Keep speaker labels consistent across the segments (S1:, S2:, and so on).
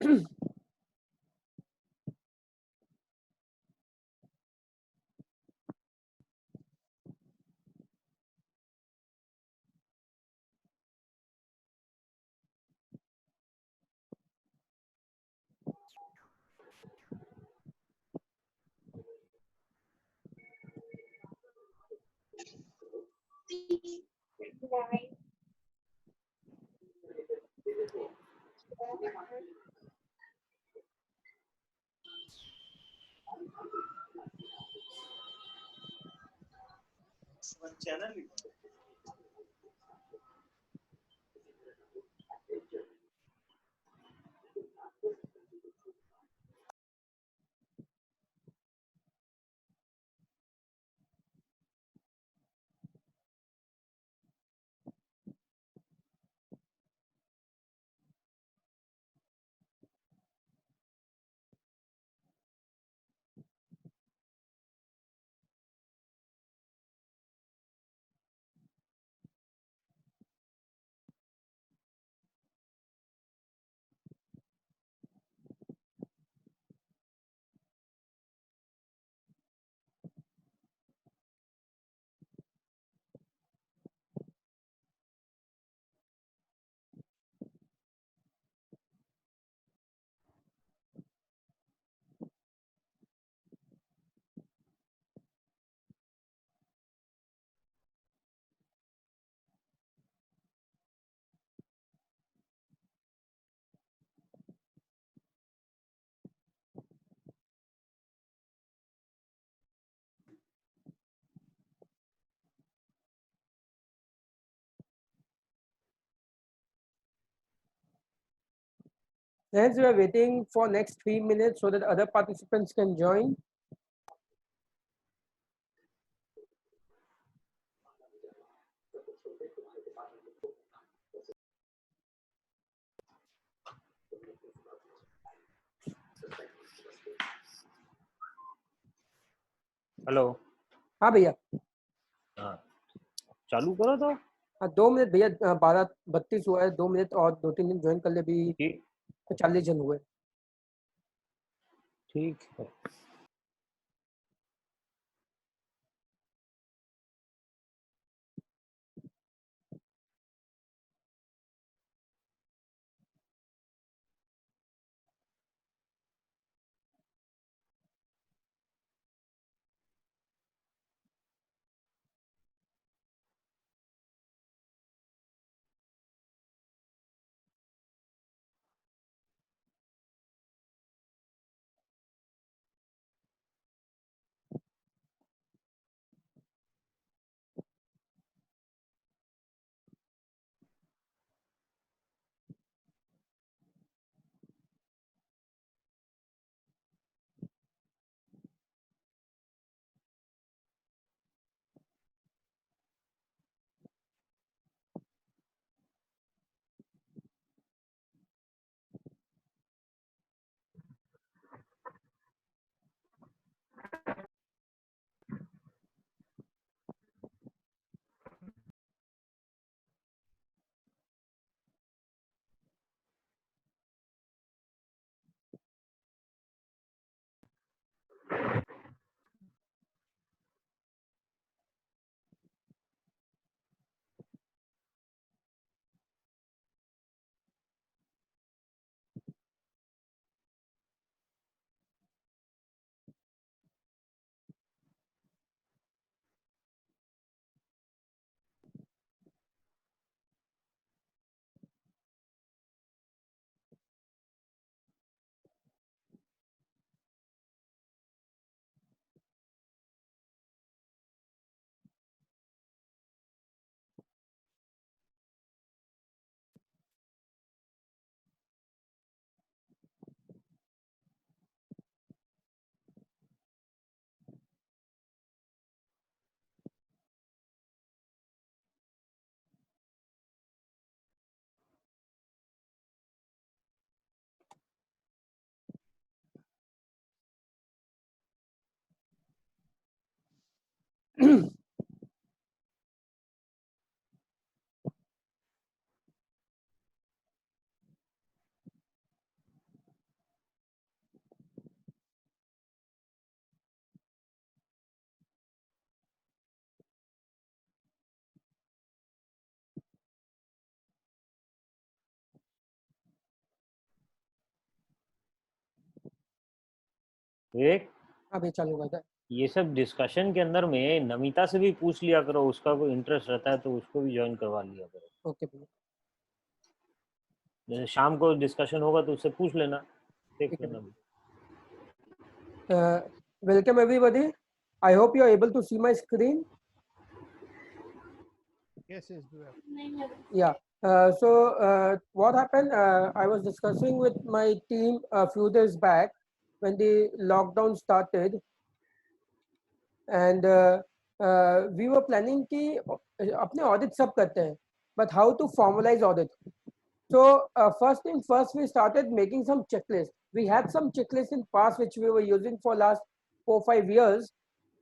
S1: channel.
S2: Hence, we are waiting for next 3 minutes so that other participants can join.
S3: Hello.
S2: हाँ भैया।
S3: हाँ, चालू करो तो।
S2: हाँ 2 मिनट भैया, 12:32 हुआ है, 2 मिनट और 2-3 दिन ज्वाइन कर ले, अभी
S3: ठीक
S2: 40 जन हुए।
S3: ठीक है। विवेक,
S2: अभी चालू कर दे।
S3: ये सब डिस्कशन के अंदर में नमिता से भी पूछ लिया करो, उसका कोई इंटरेस्ट रहता है तो उसको भी ज्वाइन करवा लिया करो।
S2: ओके भैया,
S3: जैसे शाम को डिस्कशन होगा तो उससे पूछ लेना, देख
S2: ठीक है
S3: लेना।
S2: भैया। Welcome everybody, I hope you are able to see my screen.
S1: Yes, yes, do have.
S2: Yeah. What happened? I was discussing with my team a few days back when the lockdown started, and we were planning कि अपने audit सब करते हैं, but how to formalize audit. So first thing first, we started making some checklists. We had some checklists in past which we were using for last 4-5 years,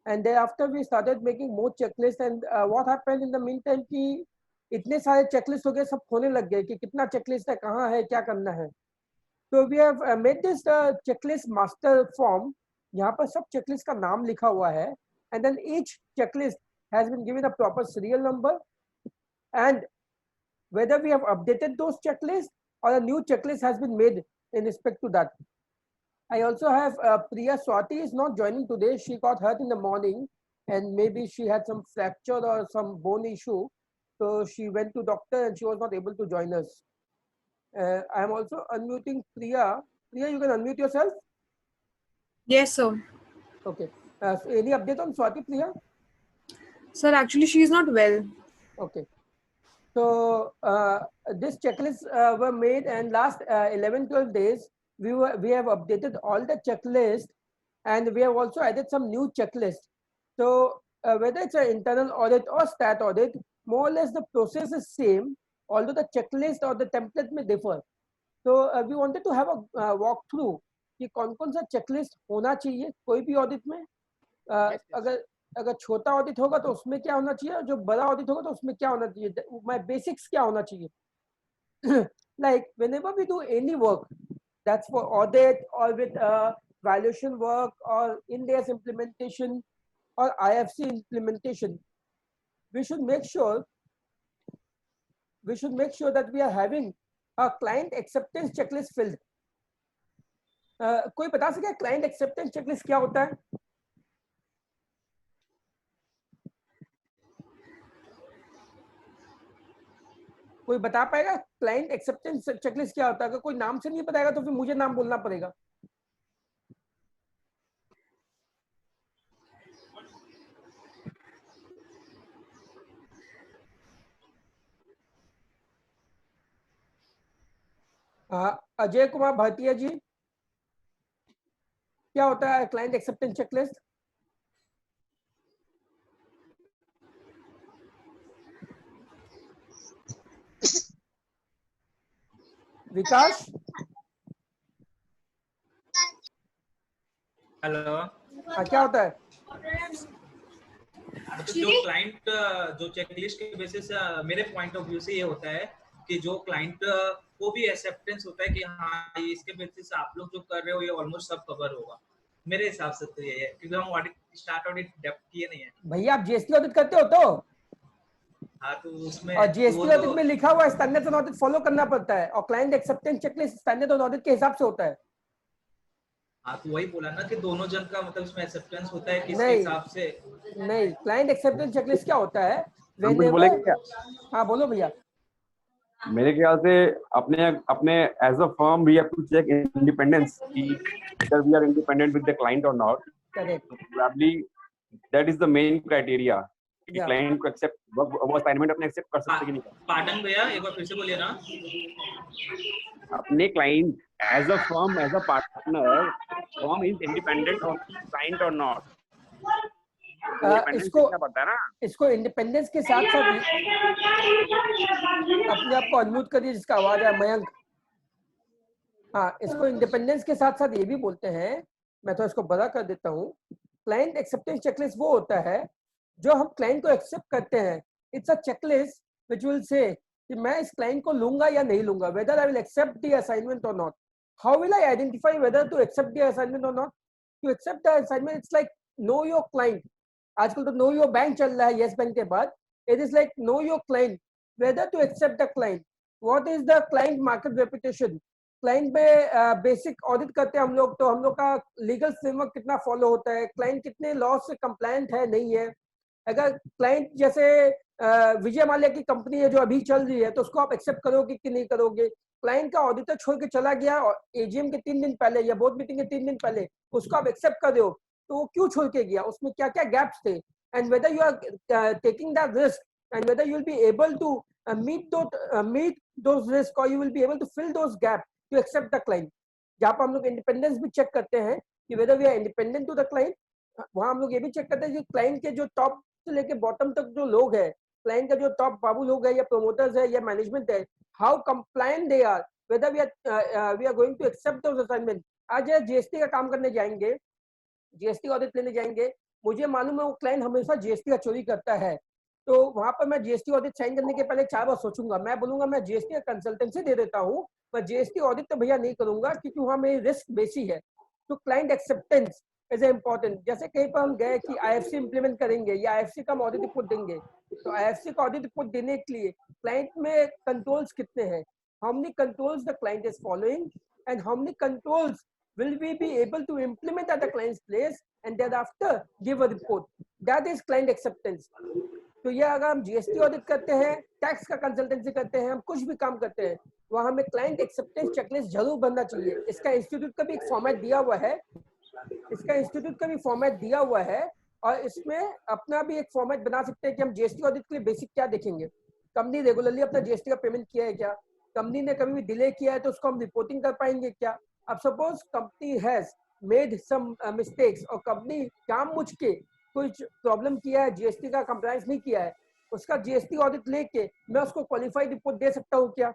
S2: and thereafter we started making more checklists. And what happened in the meantime कि इतने सारे checklist हो गए, सब होने लग गए कि कितना चेकलिस्ट है, कहाँ है, क्या करना है. तो we have made this checklist master form. यहाँ पर सब चेकलिस्ट का नाम लिखा हुआ है, and then each checklist has been given a proper serial number, and whether we have updated those checklists or a new checklist has been made in respect to that. I also have Priya. Swati is not joining today. She got hurt in the morning, and maybe she had some fracture or some bone issue. So she went to doctor and she was not able to join us. I am also unmuting Priya. Priya, you can unmute yourself.
S4: Yes, sir.
S2: Okay. So any update on Swati, Priya?
S4: Sir, actually, she is not well.
S2: Okay. So this checklists were made, and last 11-12 days we have updated all the checklist, and we have also added some new checklist. So whether it's an internal audit or stat audit, more or less the process is same, although the checklist or the template may differ. So we wanted to have a walk through कि कौन कौन सा checklist होना चाहिए कोई भी audit में.
S1: Yes.
S2: अगर छोटा ऑडिट होगा तो उसमें क्या होना चाहिए, जो बड़ा ऑडिट होगा तो उसमें क्या होना चाहिए, माय बेसिक्स क्या होना चाहिए. Like whenever we do any work, that's for audit or with valuation work or Ind AS implementation or IFC implementation, we should make sure that we are having a client acceptance checklist filled. कोई बता सके client acceptance checklist क्या होता है? कोई बता पाएगा client acceptance checklist क्या होता है? अगर कोई नाम से नहीं बताएगा तो फिर मुझे नाम बोलना पड़ेगा. अजय कुमार भाटिया जी, क्या होता है क्लाइंट एक्सेप्टेंस चेकलिस्ट? विकास,
S5: हेलो.
S2: क्या होता है?
S5: जो क्लाइंट जो चेकलिस्ट के बेसिस मेरे पॉइंट ऑफ व्यू से ये होता है कि जो क्लाइंट को भी एक्सेप्टेंस होता है कि हाँ इसके बेसिस आप लोग जो कर रहे हो ये ऑलमोस्ट सब कवर होगा. मेरे हिसाब से तो ये है क्योंकि हम ऑडिट स्टार्ट ऑडिट डेप्थ किए नहीं है.
S2: भैया आप जीएसटी ऑडिट करते हो तो?
S5: हाँ तो उसमें
S2: और जीएसटी ऑडिट में लिखा हुआ है स्टैंडर्ड ऑडिट फॉलो करना पड़ता है, और client acceptance checklist standard audit के हिसाब से होता है.
S5: हाँ तो वही बोला ना कि दोनों जन का मतलब इसमें एक्सेप्टेंस होता है किस
S2: नहीं.
S5: हिसाब से.
S2: नहीं, क्लाइंट एक्सेप्टेंस चेकलिस्ट क्या होता है?
S6: हम कुछ बोले क्या?
S2: हाँ बोलो भैया.
S6: मेरे ख्याल से अपने अपने as a firm we have to check independence कि whether we are independent with the client or not.
S2: Correct.
S6: Probably that is the main criteria कि
S2: Yeah.
S6: क्लाइंट को एक्सेप्ट वो असाइनमेंट अपने एक्सेप्ट कर सकते कि नहीं.
S5: पार्डन भैया एक बार फिर से बोलिए ना.
S6: अपने client as a firm as a partner firm is independent of client और नॉट.
S2: इसको
S6: क्या पता है ना.
S2: इसको इंडिपेंडेंस के साथ साथ अपने आप को अनम्यूट करिए जिसका आवाज है, मयंक. हाँ, इसको इंडिपेंडेंस के साथ साथ ये भी बोलते हैं, मैं तो इसको बड़ा कर देता हूँ. क्लाइंट एक्सेप्टेंस चेकलिस्ट वो होता है जो हम क्लाइंट को एक्सेप्ट करते हैं. It's a checklist which will say कि मैं इस क्लाइंट को लूंगा या नहीं लूंगा, whether I will accept the assignment or not. How will I identify whether to accept the assignment or not? To accept the assignment it's like know your client. आजकल तो नो योर बैंक चल रहा है yes bank के बाद. It is like know your client, whether to accept the client. What is the client market reputation? Client पे basic audit करते हैं हम लोग, तो हम लोग का लीगल फ्रेमवर्क कितना फॉलो होता है, क्लाइंट कितने लॉ से कंप्लायंट है नहीं है। अगर क्लाइंट जैसे विजय माल्या की कंपनी है जो अभी चल रही है, तो उसको आप एक्सेप्ट करोगे कि नहीं करोगे। क्लाइंट का ऑडिटर छोड़ के चला गया और एजीएम के 3 दिन पहले या बोर्ड मीटिंग के 3 दिन पहले, उसको आप एक्सेप्ट कर रहे हो, तो वो क्यों छोड़ के गया, उसमें क्या क्या गैप्स थे, and whether you are taking that risk and whether you will be able to meet those risks or you will be able to fill those gaps to accept the client। जहाँ पर हम लोग independence भी check करते हैं कि whether we are independent to the client, वहाँ हम लोग ये भी चेक करते हैं कि क्लाइंट के जो टॉप से लेके बॉटम तक जो लोग हैं, क्लाइंट का जो टॉप बाबू लोग है या प्रोमोटर्स है या मैनेजमेंट है, how compliant they are, whether we are going to accept those assignment. आज जीएसटी का काम करने जाएंगे, जीएसटी ऑडिट लेने जाएंगे, मुझे मालूम है वो क्लाइंट हमेशा जीएसटी का चोरी करता है, तो वहां पर मैं जीएसटी ऑडिट साइन करने के पहले 4 बार सोचूंगा। मैं बोलूंगा मैं जीएसटी का कंसल्टेंसी दे देता हूँ, मैं जीएसटी ऑडिट तो भैया नहीं करूंगा क्योंकि वहां मेरी रिस्क बेसी है। तो क्लाइंट एक्सेप्टेंस इज इम्पोर्टेंट। जैसे कहीं पर हम गए कि आईएफसी इंप्लीमेंट करेंगे या आईएफसी का हम ऑडिट रिपोर्ट देंगे, तो आईएफसी का ऑडिट रिपोर्ट देने के लिए क्लाइंट में कंट्रोल्स कितने हैं, how many controls the client is following and how many controls will we be able to implement at the client's place and thereafter give a report, that is client acceptance। तो ये अगर हम GST audit करते हैं, tax का consultancy करते हैं, हम कुछ भी काम करते हैं, वहां हमें क्लाइंट एक्सेप्टेंस चेकलिस्ट जरूर बनना चाहिए। इसका इंस्टीट्यूट का भी एक फॉर्मेट दिया हुआ है, इसका इंस्टीट्यूट का भी फॉर्मेट दिया हुआ है, और इसमें अपना भी एक फॉर्मेट बना सकते हैं कि हम जीएसटी ऑडिट के लिए बेसिक क्या देखेंगे, कंपनी रेगुलरली अपना जीएसटी का पेमेंट किया है क्या, कंपनी ने कभी भी डिले किया है तो उसको हम रिपोर्टिंग कर पाएंगे क्या। अब suppose company has made some mistakes और कंपनी जानबूझ के कुछ प्रॉब्लम किया है, जीएसटी का कंप्लायंस नहीं किया है, उसका जीएसटी ऑडिट लेके मैं उसको क्वालिफाइड रिपोर्ट दे सकता हूँ क्या।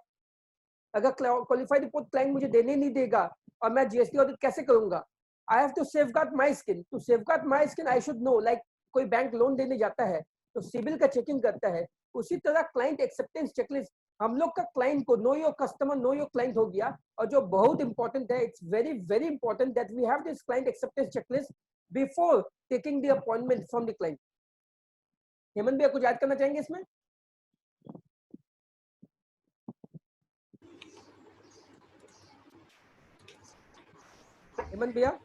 S2: अगर क्वालिफाइड रिपोर्ट क्लाइंट मुझे देने नहीं देगा और मैं जीएसटी ऑडिट कैसे करूंगा। I have to safeguard my skin, to safeguard my skin I should know, like कोई बैंक लोन देने जाता है तो सिविल का चेकिंग करता है, उसी तरह क्लाइंट एक्सेप्टेंस चेकलिस्ट हम लोग का क्लाइंट को know your customer know your client हो गया। और जो बहुत इंपॉर्टेंट है, it's very very important that we have this client acceptance checklist before taking the appointment from the client. Hemant भैया कुछ ऐड करना चाहेंगे इसमें? हेमंत भैया?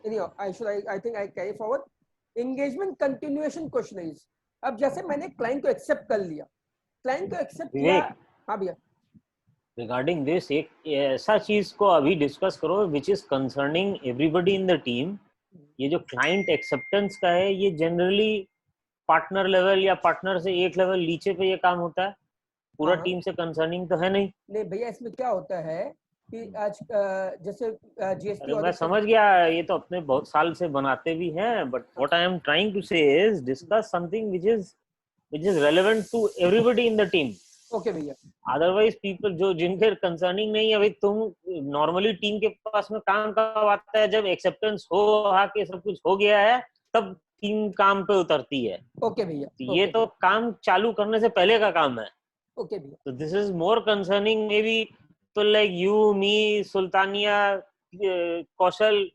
S2: Anyhow, I think I carry forward engagement continuation questionnaires। अब जैसे मैंने क्लाइंट को एक्सेप्ट कर लिया, क्लाइंट को एक्सेप्ट किया। हाँ भैया,
S3: रिगार्डिंग दिस एक ऐसा चीज को अभी डिस्कस करो which is concerning everybody in the team. ये जो क्लाइंट एक्सेप्टेंस का है, ये जनरली पार्टनर लेवल या पार्टनर से एक लेवल नीचे पे ये काम होता है, पूरा टीम से कंसर्निंग तो है नहीं।
S2: नहीं भैया, इसमें क्या होता है कि आज जैसे जीएसटी
S3: मैं समझ गया, ये तो अपने बहुत साल से बनाते भी हैं, but what I am trying to say is discuss something which is relevant to everybody in the team.
S2: Okay भैया।
S3: अदरवाइज पीपल जो जिनके कंसर्निंग नहीं है, भाई तुम नॉर्मली टीम के पास में काम कब आता है, जब एक्सेप्टेंस हो के सब कुछ हो गया है तब टीम काम पे उतरती है।
S2: ओके भैया,
S3: ये तो काम चालू करने से पहले का काम है।
S2: ओके भैया।
S3: तो this is more concerning may be तो लाइक यू मी सुल्तानिया कौशल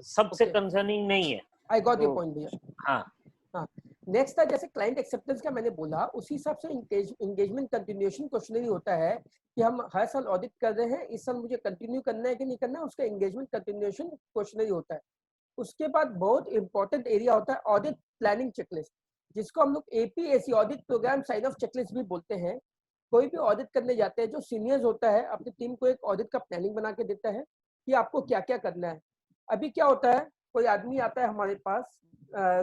S3: सबसे कंसर्निंग नहीं है।
S2: आई गॉट योर पॉइंट भैया।
S3: हाँ
S2: हाँ, नेक्स्ट था जैसे क्लाइंट एक्सेप्टेंस का मैंने बोला, उसी हिसाब से एंगेजमेंट कंटिन्यूएशन क्वेश्चनरी होता है कि हम हर साल ऑडिट कर रहे हैं, इस साल मुझे कंटिन्यू करना है कि नहीं करना है, उसका एंगेजमेंट कंटिन्यूएशन क्वेश्चनरी होता है। उसके बाद बहुत इंपॉर्टेंट एरिया होता है ऑडिट प्लानिंग चेकलिस्ट, जिसको हम लोग APAC audit programme sign off checklist भी बोलते हैं। कोई भी ऑडिट करने जाते हैं, जो सीनियर्स होता है अपनी टीम को एक ऑडिट का प्लानिंग बना के देता है कि आपको क्या क्या करना है। अभी क्या होता है, कोई आदमी आता है हमारे पास,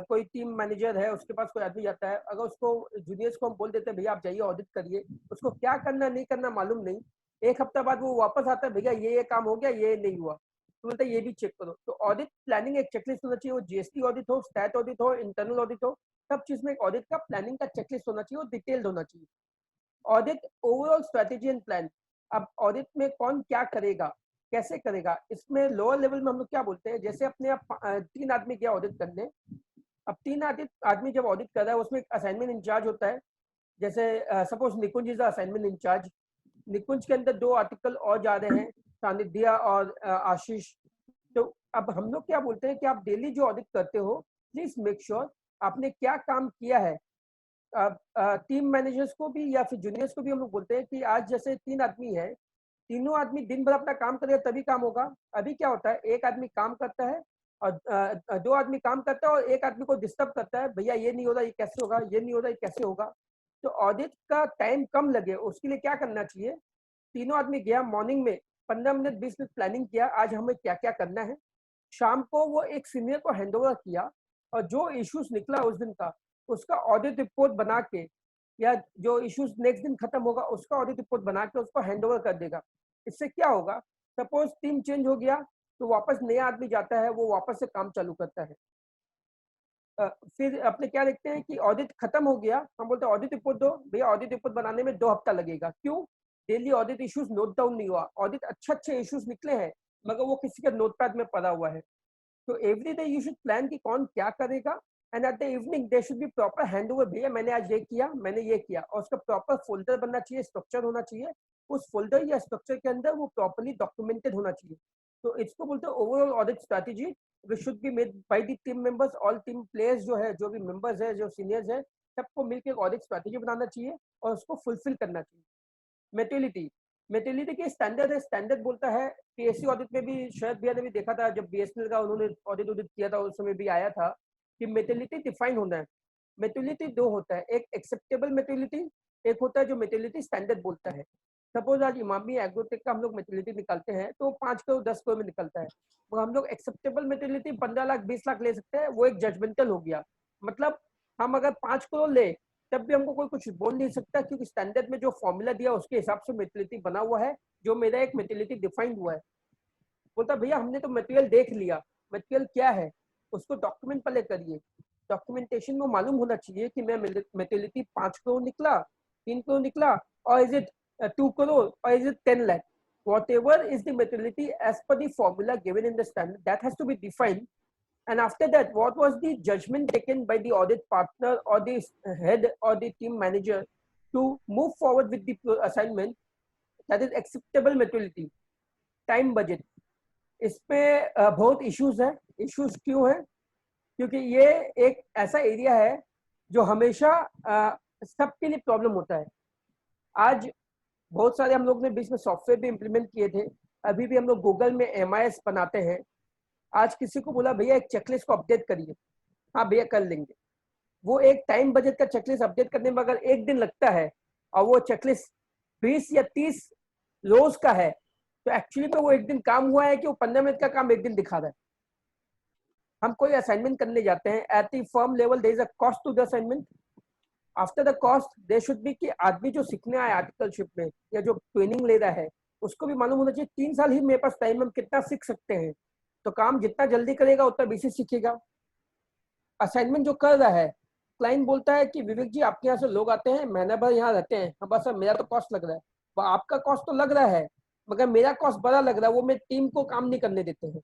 S2: कोई टीम मैनेजर है, उसके पास कोई आदमी आता है, अगर उसको जूनियर्स को हम बोल देते हैं भैया आप जाइए ऑडिट करिए, उसको क्या करना नहीं करना मालूम नहीं, एक हफ्ता बाद वो वापस आता है भैया ये काम हो गया, ये नहीं हुआ, तो बोलते ये भी चेक करो। तो ऑडिट प्लानिंग एक चेकलिस्ट होना चाहिए, वो जीएसटी ऑडिट हो, स्टैट ऑडिट हो, इंटरनल ऑडिट हो, सब चीज में एक ऑडिट का प्लानिंग का चेकलिस्ट होना चाहिए, वो डिटेल्ड होना चाहिए। Audit overall strategy and plan. अब ऑडिट में कौन क्या करेगा, कैसे करेगा, इसमें लोअर लेवल में हम लोग क्या बोलते हैं, जैसे अपने आप 3 आदमी गया ऑडिट करने, अब 3 आदमी जब ऑडिट कर रहा है उसमें एक असाइनमेंट इंचार्ज होता है, जैसे suppose Nikunj is assignment incharge, Nikunj के अंदर 2 आर्टिकल और जा रहे हैं, सानिध्या और आशीष। तो अब हम लोग क्या बोलते हैं कि आप डेली जो ऑडिट करते हो प्लीज मेक श्योर आपने क्या काम किया है, टीम मैनेजर्स को भी या फिर जूनियर्स को भी हम लोग बोलते हैं कि आज जैसे 3 आदमी है, तीनों आदमी दिन भर अपना काम करेगा तभी काम होगा। अभी क्या होता है, एक आदमी काम करता है और 2 आदमी काम करता है और एक आदमी को डिस्टर्ब करता है, भैया ये नहीं हो रहा, ये कैसे होगा, ये नहीं हो रहा, ये कैसे होगा। तो ऑडिट का टाइम कम लगे उसके लिए क्या करना चाहिए, तीनों आदमी गया, मॉर्निंग में 15 मिनट 20 मिनट प्लानिंग किया, आज हमें क्या क्या करना है। शाम को वो एक सीनियर को हैंडओवर किया और जो इश्यूज निकला उस दिन का उसका ऑडिट रिपोर्ट बना के, या जो इश्यूज नेक्स्ट दिन खत्म होगा उसका ऑडिट रिपोर्ट बना के उसको हैंडओवर कर देगा। इससे क्या होगा, सपोज टीम चेंज हो गया तो वापस नया आदमी जाता है, वो वापस से काम चालू करता है। फिर अपने क्या देखते हैं कि ऑडिट खत्म हो गया, हम बोलते हैं ऑडिट रिपोर्ट दो, भैया ऑडिट रिपोर्ट बनाने में 2 हफ्ता लगेगा। क्यों? Daily audit issues note down नहीं हुआ, ऑडिट अच्छे इश्यूज निकले हैं मगर वो किसी के नोटपैड में पड़ा हुआ है। तो every day you should plan कि कौन क्या करेगा, and at the evening they should be proper handover, भैया मैंने आज ये किया, मैंने ये किया, और उसका प्रॉपर फोल्डर बनना चाहिए, स्ट्रक्चर होना चाहिए, उस फोल्डर या स्ट्रक्चर के अंदर वो प्रॉपर्ली डॉक्यूमेंटेड होना चाहिए। तो इसको बोलते हैं overall audit strategy which should be made by the team members, all team players जो है, जो भी मेंबर्स है, जो सीनियर्स है, सबको मिलकर एक ऑडिट स्ट्रैटेजी बनाना चाहिए और उसको फुलफिल करना चाहिए। मेटेलिटी के स्टैंडर्ड है, स्टैंडर्ड बोलता है, पीएससी ऑडिट में भी शरद भैया ने भी देखा था, जब बीएसएनएल का उन्होंने ऑडिट किया था उस समय भी आया था कि मेटेलिटी डिफाइन होना है। मेटेलिटी 2 होता है, एक एक्सेप्टेबल मेटेलिटी, एक होता है जो मेटेलिटी स्टैंडर्ड बोलता है। सपोज आज इमामी एग्रोटेक का हम लोग मेटेलिटी निकालते हैं तो 5 करोड़ 10 करोड़ में निकलता है, वो हम लोग एक्सेप्टेबल मेटेलिटी 15 लाख 20 लाख ले सकते हैं, वो एक जजमेंटल हो गया। मतलब हम अगर 5 करोड़ ले तब भी हमको कोई कुछ बोल नहीं सकता, क्योंकि स्टैंडर्ड में जो फॉर्मूला दिया उसके हिसाब से मेटेलिटी बना हुआ है, जो मेरा एक मेटेलिटी डिफाइंड हुआ है। बोलता भैया हमने तो मटेरियल देख लिया, मटेरियल क्या है उसको डॉक्यूमेंट पहले करिए। डॉक्यूमेंटेशन में मालूम होना चाहिए कि मैं मेटेलिटी 5 करोड़ निकला, 3 करोड़ निकला, और is it 2 crore or is it 10 lakh? Whatever is the materiality as per the formula given in the standard, that has to be defined. And after that, what was the judgment taken by the audit partner or the head or the team manager to move forward with the assignment, that is acceptable materiality, time budget. इस पे बहुत issues है। Issues क्यों है? क्योंकि ये एक ऐसा एरिया है जो हमेशा सबके लिए प्रॉब्लम होता है। आज बहुत सारे हम लोग ने बीच में सॉफ्टवेयर भी इम्प्लीमेंट किए थे, अभी भी हम लोग गूगल में MIS बनाते हैं। आज किसी को बोला भैया एक चेकलिस्ट को अपडेट करिए, हाँ भैया कर लेंगे। वो एक टाइम बजट का चेकलिस्ट अपडेट करने में अगर 1 दिन लगता है और वो चेकलिस्ट 20 या 30 रोज का है, तो एक्चुअली में वो 1 दिन काम हुआ है कि वो 15 मिनट का काम 1 दिन दिखा रहा है। हम कोई असाइनमेंट करने जाते हैं, at the firm level there is a cost to the assignment. After the cost there should be कि आदमी जो सीखने आया आर्टिकलशिप में या जो ट्रेनिंग ले रहा है उसको भी मालूम होना चाहिए 3 साल ही मेरे पास टाइम, हम कितना सीख सकते हैं। तो काम जितना जल्दी करेगा उतना बेसिक सीखेगा। असाइनमेंट जो कर रहा है, क्लाइंट बोलता है कि विवेक जी आपके यहाँ से लोग आते हैं, महीना भर यहाँ रहते हैं, हाँ बस मेरा तो कॉस्ट लग रहा है। आपका कॉस्ट तो लग रहा है मगर मेरा कॉस्ट बड़ा लग रहा है, वो मैं टीम को काम नहीं करने देते हैं।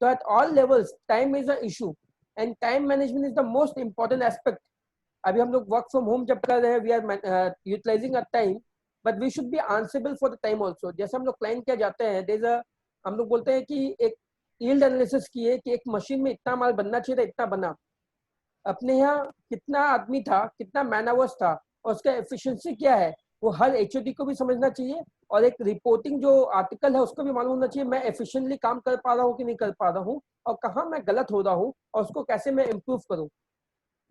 S2: तो at all levels time is a issue and time management is the most important aspect. अभी हम लोग वर्क फ्रॉम होम जब कर रहे हैं, we are utilising a time, but we should be answerable for the time also. जैसे हम लोग क्लाइंट क्या जाते हैं, हम लोग बोलते हैं कि एक यील्ड एनालिसिस किए कि एक मशीन में इतना माल बनना चाहिए था, इतना बना। अपने यहाँ कितना आदमी था, कितना मैन आवर्स था और उसका एफिशिएंसी क्या है, वो हर HOD को भी समझना चाहिए। और एक रिपोर्टिंग जो आर्टिकल है उसको भी मालूम होना चाहिए मैं एफिशिएंटली काम कर पा रहा हूँ कि नहीं कर पा रहा हूँ, और कहाँ मैं गलत हो रहा हूँ और उसको कैसे मैं इम्प्रूव करूँ।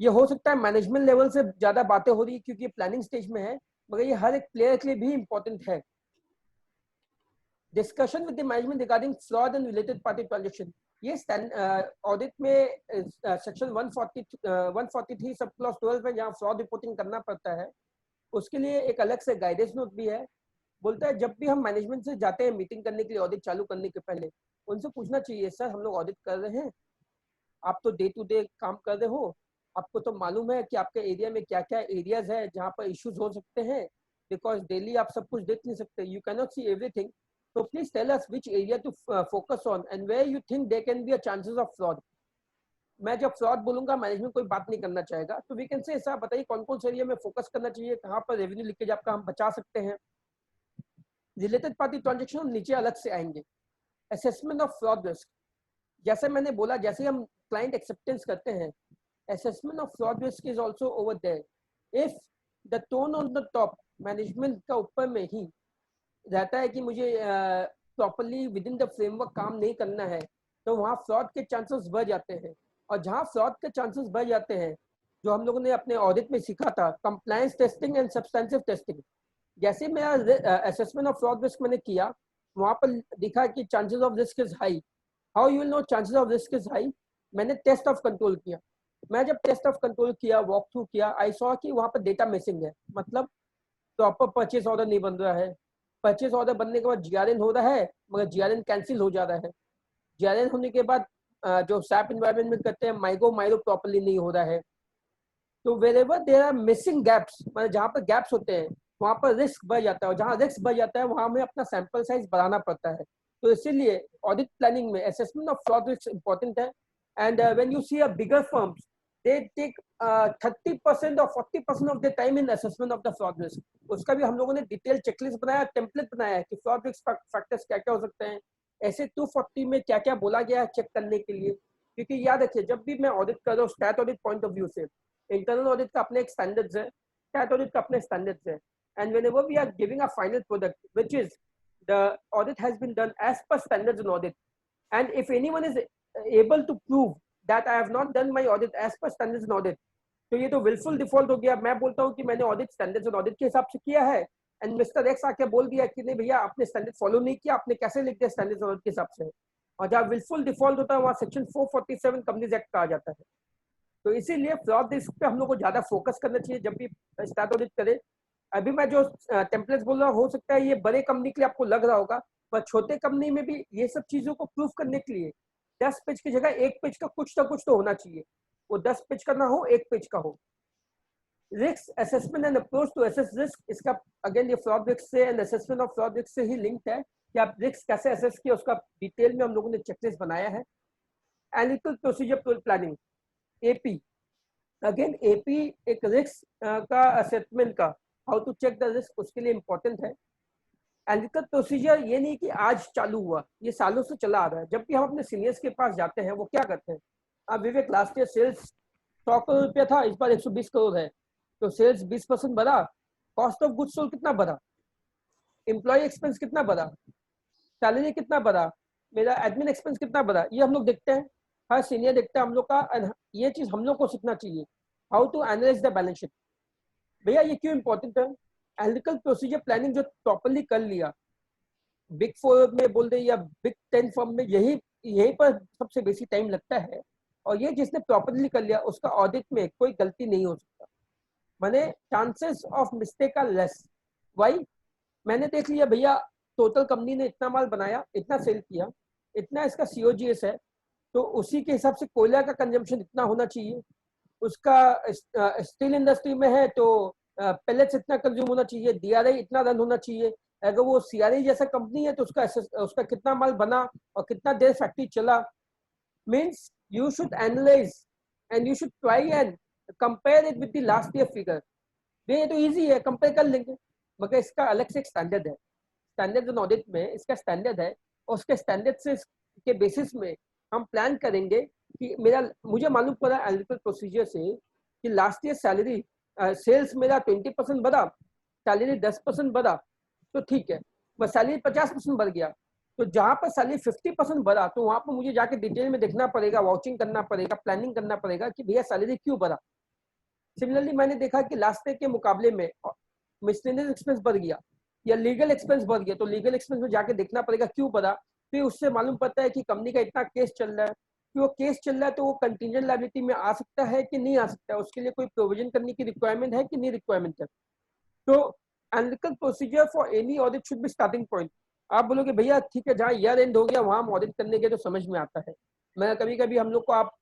S2: ये हो सकता है मैनेजमेंट लेवल से ज्यादा बातें हो रही है क्योंकि प्लानिंग स्टेज में है, मगर ये हर एक प्लेयर के लिए भी इंपॉर्टेंट है। Discussion with the management regarding fraud and related party transaction, ये ऑडिट में सेक्शन 143 सब क्लॉज 12 में जहाँ फ्रॉड रिपोर्टिंग करना पड़ता है, उसके लिए एक अलग से गाइडेंस नोट भी है। बोलता है जब भी हम मैनेजमेंट से जाते हैं मीटिंग करने के लिए ऑडिट चालू करने के पहले, उनसे पूछना चाहिए सर हम लोग ऑडिट कर रहे हैं, आप तो डे टू डे काम कर रहे हो, आपको तो मालूम है कि आपके एरिया में क्या क्या एरियाज है जहाँ पर इश्यूज हो सकते हैं, बिकॉज डेली आप सब कुछ देख नहीं सकते, you can not see everything, so please tell us which area to focus on and where you think there can be a chances of fraud. मैं जब फ्रॉड बोलूंगा मैनेजमेंट कोई बात नहीं करना चाहेगा, तो वी कैन से ऐसा बताइए कौन कौन से एरिया में फोकस करना चाहिए, कहाँ पर रेवेन्यू लीकेज आपका हम बचा सकते हैं। रिलेटेड पार्टी ट्रांजेक्शन हम नीचे अलग से आएंगे। असेसमेंट ऑफ फ्रॉड रिस्क, जैसे मैंने बोला जैसे हम क्लाइंट एक्सेप्टेंस करते हैं, assessment of fraud risk is also over there. If the tone on the top management का ऊपर में ही रहता है कि मुझे properly within the framework काम नहीं करना है, तो वहाँ फ्रॉड के चांसेस बढ़ जाते हैं। और जहाँ फ्रॉड के चांसेस बढ़ जाते हैं, जो हम लोगों ने अपने ऑडिट में सीखा था, compliance testing and substantive testing, जैसे मेरा असेसमेंट ऑफ फ्रॉड रिस्क मैंने किया, वहाँ पर दिखा कि chances of risk is high. How you will know chances of risk is high? मैंने टेस्ट ऑफ कंट्रोल किया। मैं जब टेस्ट ऑफ कंट्रोल किया, वॉक थ्रू किया, आई सॉ कि वहाँ पर डेटा मिसिंग है, मतलब प्रॉपर परचेस ऑर्डर नहीं बन रहा है। परचेस ऑर्डर बनने के बाद जीआरएन हो रहा है, मगर जीआरएन कैंसिल हो जा रहा है। जीआरएन होने के बाद जो सैप एनवायरनमेंट में करते हैं माइलो प्रॉपर्ली नहीं हो रहा है। तो wherever there are missing gaps, मतलब जहाँ पर गैप्स होते हैं वहाँ पर रिस्क बढ़ जाता है, और जहाँ रिस्क बढ़ जाता है वहाँ हमें अपना सैंपल साइज बढ़ाना पड़ता है। तो इसीलिए ऑडिट प्लानिंग में assessment of fraud risk important है। And when you see a bigger firms, they take 30% or 40% of their time in assessment of the fraud risk. उसका भी हम लोगों ने डिटेल चेकलिस्ट बनाया, टेम्पलेट बनाया है कि फ्रॉड रिस्क फैक्टर्स क्या क्या हो सकते हैं, ऐसे 240 में क्या क्या बोला गया है चेक करने के लिए। क्योंकि याद रखिए, जब भी मैं ऑडिट कर रहा हूँ stat audit point of view से, इंटरनल ऑडिट का अपने एक स्टैंडर्ड्स है, स्टैट ऑडिट का अपने स्टैंडर्ड्स है, and whenever we are giving a final product which is the audit has been done as per standards in audit, and if anyone is able to prove that I have not done my audit as per standards and audit, तो ये तो willful default हो गया। मैं बोलता हूँ कि मैंने ऑडिट स्टैंडर्ड्स और ऑडिट के हिसाब से किया है, एंड मिस्टर एक्स आके बोल दिया कि नहीं भैया आपने स्टैंडर्ड फॉलो नहीं किया, आपने कैसे लिख दिया स्टैंडर्ड्स और ऑडिट के हिसाब से। और जहाँ willful default होता है वहाँ सेक्शन 447 कंपनीज एक्ट का आ जाता है। तो इसीलिए फ्रॉड रिस्क पे हम लोग को ज्यादा फोकस करना चाहिए जब भी स्टार्ट ऑडिट करें। अभी मैं जो टेम्पलेट्स बोल रहा हूँ, हो सकता है ये बड़े कंपनी के लिए आपको लग रहा होगा, पर छोटे कंपनी में भी ये सब चीजों को प्रूव करने के लिए 10 पेज की जगह 1 पेज का कुछ ना कुछ तो होना चाहिए। वो 10 पेज का ना हो, 1 पेज का हो। Risk assessment and approach to assess risk, इसका अगेन ये फ्रॉड रिस्क से and assessment of fraud risk से ही लिंक्ड है कि आप रिस्क कैसे असेस किया, उसका डिटेल में हम लोगों ने चेकलिस्ट बनाया है। Analytical procedure planning, AP, again AP एक रिस्क का असेसमेंट का how to check the risk, उसके लिए इंपॉर्टेंट है। एनालिटिकल प्रोसीजर ये नहीं कि आज चालू हुआ, ये सालों से चला आ रहा है। जब भी हम अपने सीनियर्स के पास जाते हैं, वो क्या करते हैं, अब विवेक लास्ट ईयर सेल्स 100 करोड़ रुपया था, इस बार 120 करोड़ है, तो सेल्स 20% बढ़ा, कॉस्ट ऑफ गुड्स सोल्ड कितना बढ़ा, एम्प्लॉय एक्सपेंस कितना बढ़ा, सैलरी कितना बढ़ा, मेरा एडमिन एक्सपेंस कितना बढ़ा, ये हम लोग देखते हैं, हर सीनियर देखता है हम लोग का। ये चीज हम लोग को सीखना चाहिए, how to analyse the balance sheet. भैया ये क्यों इंपॉर्टेंट है? एनालिटिकल प्रोसीजर प्लानिंग जो प्रॉपर्ली कर लिया, बिग 4 में बोल दे या बिग 10 फर्म में, यही पर सबसे बेसी टाइम लगता है। और ये जिसने प्रॉपर्ली कर लिया उसका ऑडिट में कोई गलती नहीं हो सकता, माने chances of mistake are less. Why? मैंने देख लिया भैया टोटल कंपनी ने इतना माल बनाया, इतना सेल किया, इतना इसका COGS है, तो उसी के हिसाब से कोयला का कंजम्पशन इतना होना चाहिए, उसका स्टील इंडस्ट्री में है तो पेलेट्स इतना कंज्यूम होना चाहिए, DRI इतना रन होना चाहिए। अगर वो CRI जैसा कंपनी है तो उसका कितना माल बना और कितना देर फैक्ट्री चला। Means you should analyse and you should try and compare it with the last year figure. ये तो इजी है, कंपेयर कर लेंगे, मगर इसका अलग से एक स्टैंडर्ड है। स्टैंडर्ड इन ऑडिट में इसका स्टैंडर्ड है, और उसके स्टैंडर्ड से के बेसिस में हम प्लान करेंगे कि मुझे मालूम पड़ा एनालिटिकल प्रोसीजर से कि लास्ट ईयर सैलरी सेल्स मेरा 20% बढ़ा, सैलरी 10% बढ़ा, तो ठीक है, बस सैलरी 50% बढ़ गया, तो जहाँ पर सैलरी 50% बढ़ा तो वहाँ पर मुझे जाके डिटेल में देखना पड़ेगा, वाचिंग करना पड़ेगा, प्लानिंग करना पड़ेगा कि भैया सैलरी क्यों बढ़ा। सिमिलरली मैंने देखा कि लास्ट ईयर के मुकाबले में मिसलेनियस एक्सपेंस बढ़ गया या लीगल एक्सपेंस बढ़ गया, तो लीगल एक्सपेंस में जाके देखना पड़ेगा क्यों बढ़ा। फिर उससे मालूम पड़ता है कि कंपनी का इतना केस चल रहा है, कि वो केस चल रहा है तो वो कंटीजेंट लायबिलिटी में आ सकता है कि नहीं आ सकता है, उसके लिए कोई प्रोविजन करने की रिक्वायरमेंट है कि नहीं रिक्वायरमेंट है। तो analytical procedure for any audit should be starting point. आप बोलोगे भैया ठीक है, जहाँ ईयर एंड हो गया वहाँ हम ऑडिट करने के तो समझ में आता है। मैं कभी कभी हम लोग को आप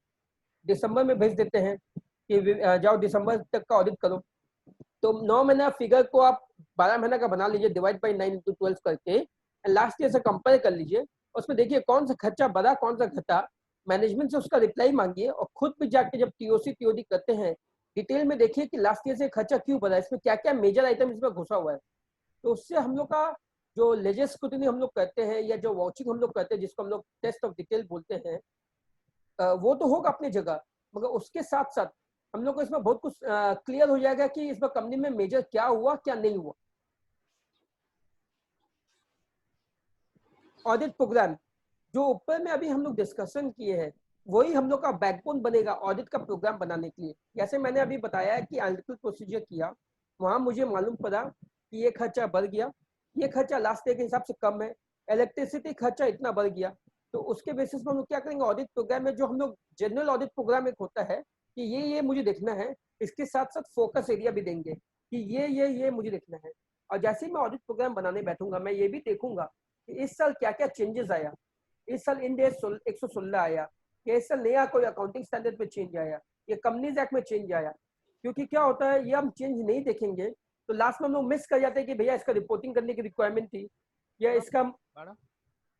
S2: दिसंबर में भेज देते हैं कि जाओ दिसंबर तक का ऑडिट करो, तो 9 महीना फिगर को आप 12 महीना का बना लीजिए, डिवाइड बाई 9 into 12 करके, लास्ट ईयर से कंपेयर कर लीजिए, उसमें देखिए कौन सा खर्चा बढ़ा कौन सा घटा, मैनेजमेंट से उसका रिप्लाई मांगिए, और खुद भी जाके जब TOC TOD करते हैं डिटेल में देखिए कि लास्ट ईयर से खर्चा क्यों बढ़ा, इसमें क्या क्या मेजर आइटम इसमें घुसा हुआ है। तो उससे हम लोग का जो लेजर स्क्रूटिनी हम लोग करते हैं या जो वॉचिंग हम लोग करते हैं, जिसको हम लोग टेस्ट ऑफ डिटेल बोलते हैं, वो तो होगा अपनी जगह, मगर उसके साथ साथ हम लोग को इसमें बहुत कुछ क्लियर हो जाएगा कि इसमें कंपनी में मेजर क्या हुआ क्या नहीं हुआ। ऑडिट प्रोग्राम जो ऊपर में अभी हम लोग डिस्कशन किए हैं वही हम लोग का बैकबोन बनेगा ऑडिट का प्रोग्राम बनाने के लिए। जैसे मैंने अभी बताया है कि एनालिटिकल प्रोसीजर किया, वहां मुझे मालूम पड़ा कि ये खर्चा बढ़ गया, ये खर्चा लास्ट ईयर के हिसाब से कम है, इलेक्ट्रिसिटी खर्चा इतना बढ़ गया, तो उसके बेसिस पर हम लोग क्या करेंगे ऑडिट प्रोग्राम में, जो हम लोग जनरल ऑडिट प्रोग्राम एक होता है कि ये मुझे देखना है, इसके साथ साथ फोकस एरिया भी देंगे कि ये मुझे देखना है। और जैसे ही मैं ऑडिट प्रोग्राम बनाने बैठूंगा मैं ये भी देखूंगा कि इस साल क्या क्या चेंजेस आया, इस साल इंड AS 116 आया, या इस साल नया कोई अकाउंटिंग स्टैंडर्ड में चेंज आया, या कंपनीज एक्ट में चेंज आया। क्योंकि क्या होता है ये हम चेंज नहीं देखेंगे तो लास्ट में हम लोग मिस कर जाते हैं कि भैया इसका रिपोर्टिंग करने की रिक्वायरमेंट थी, या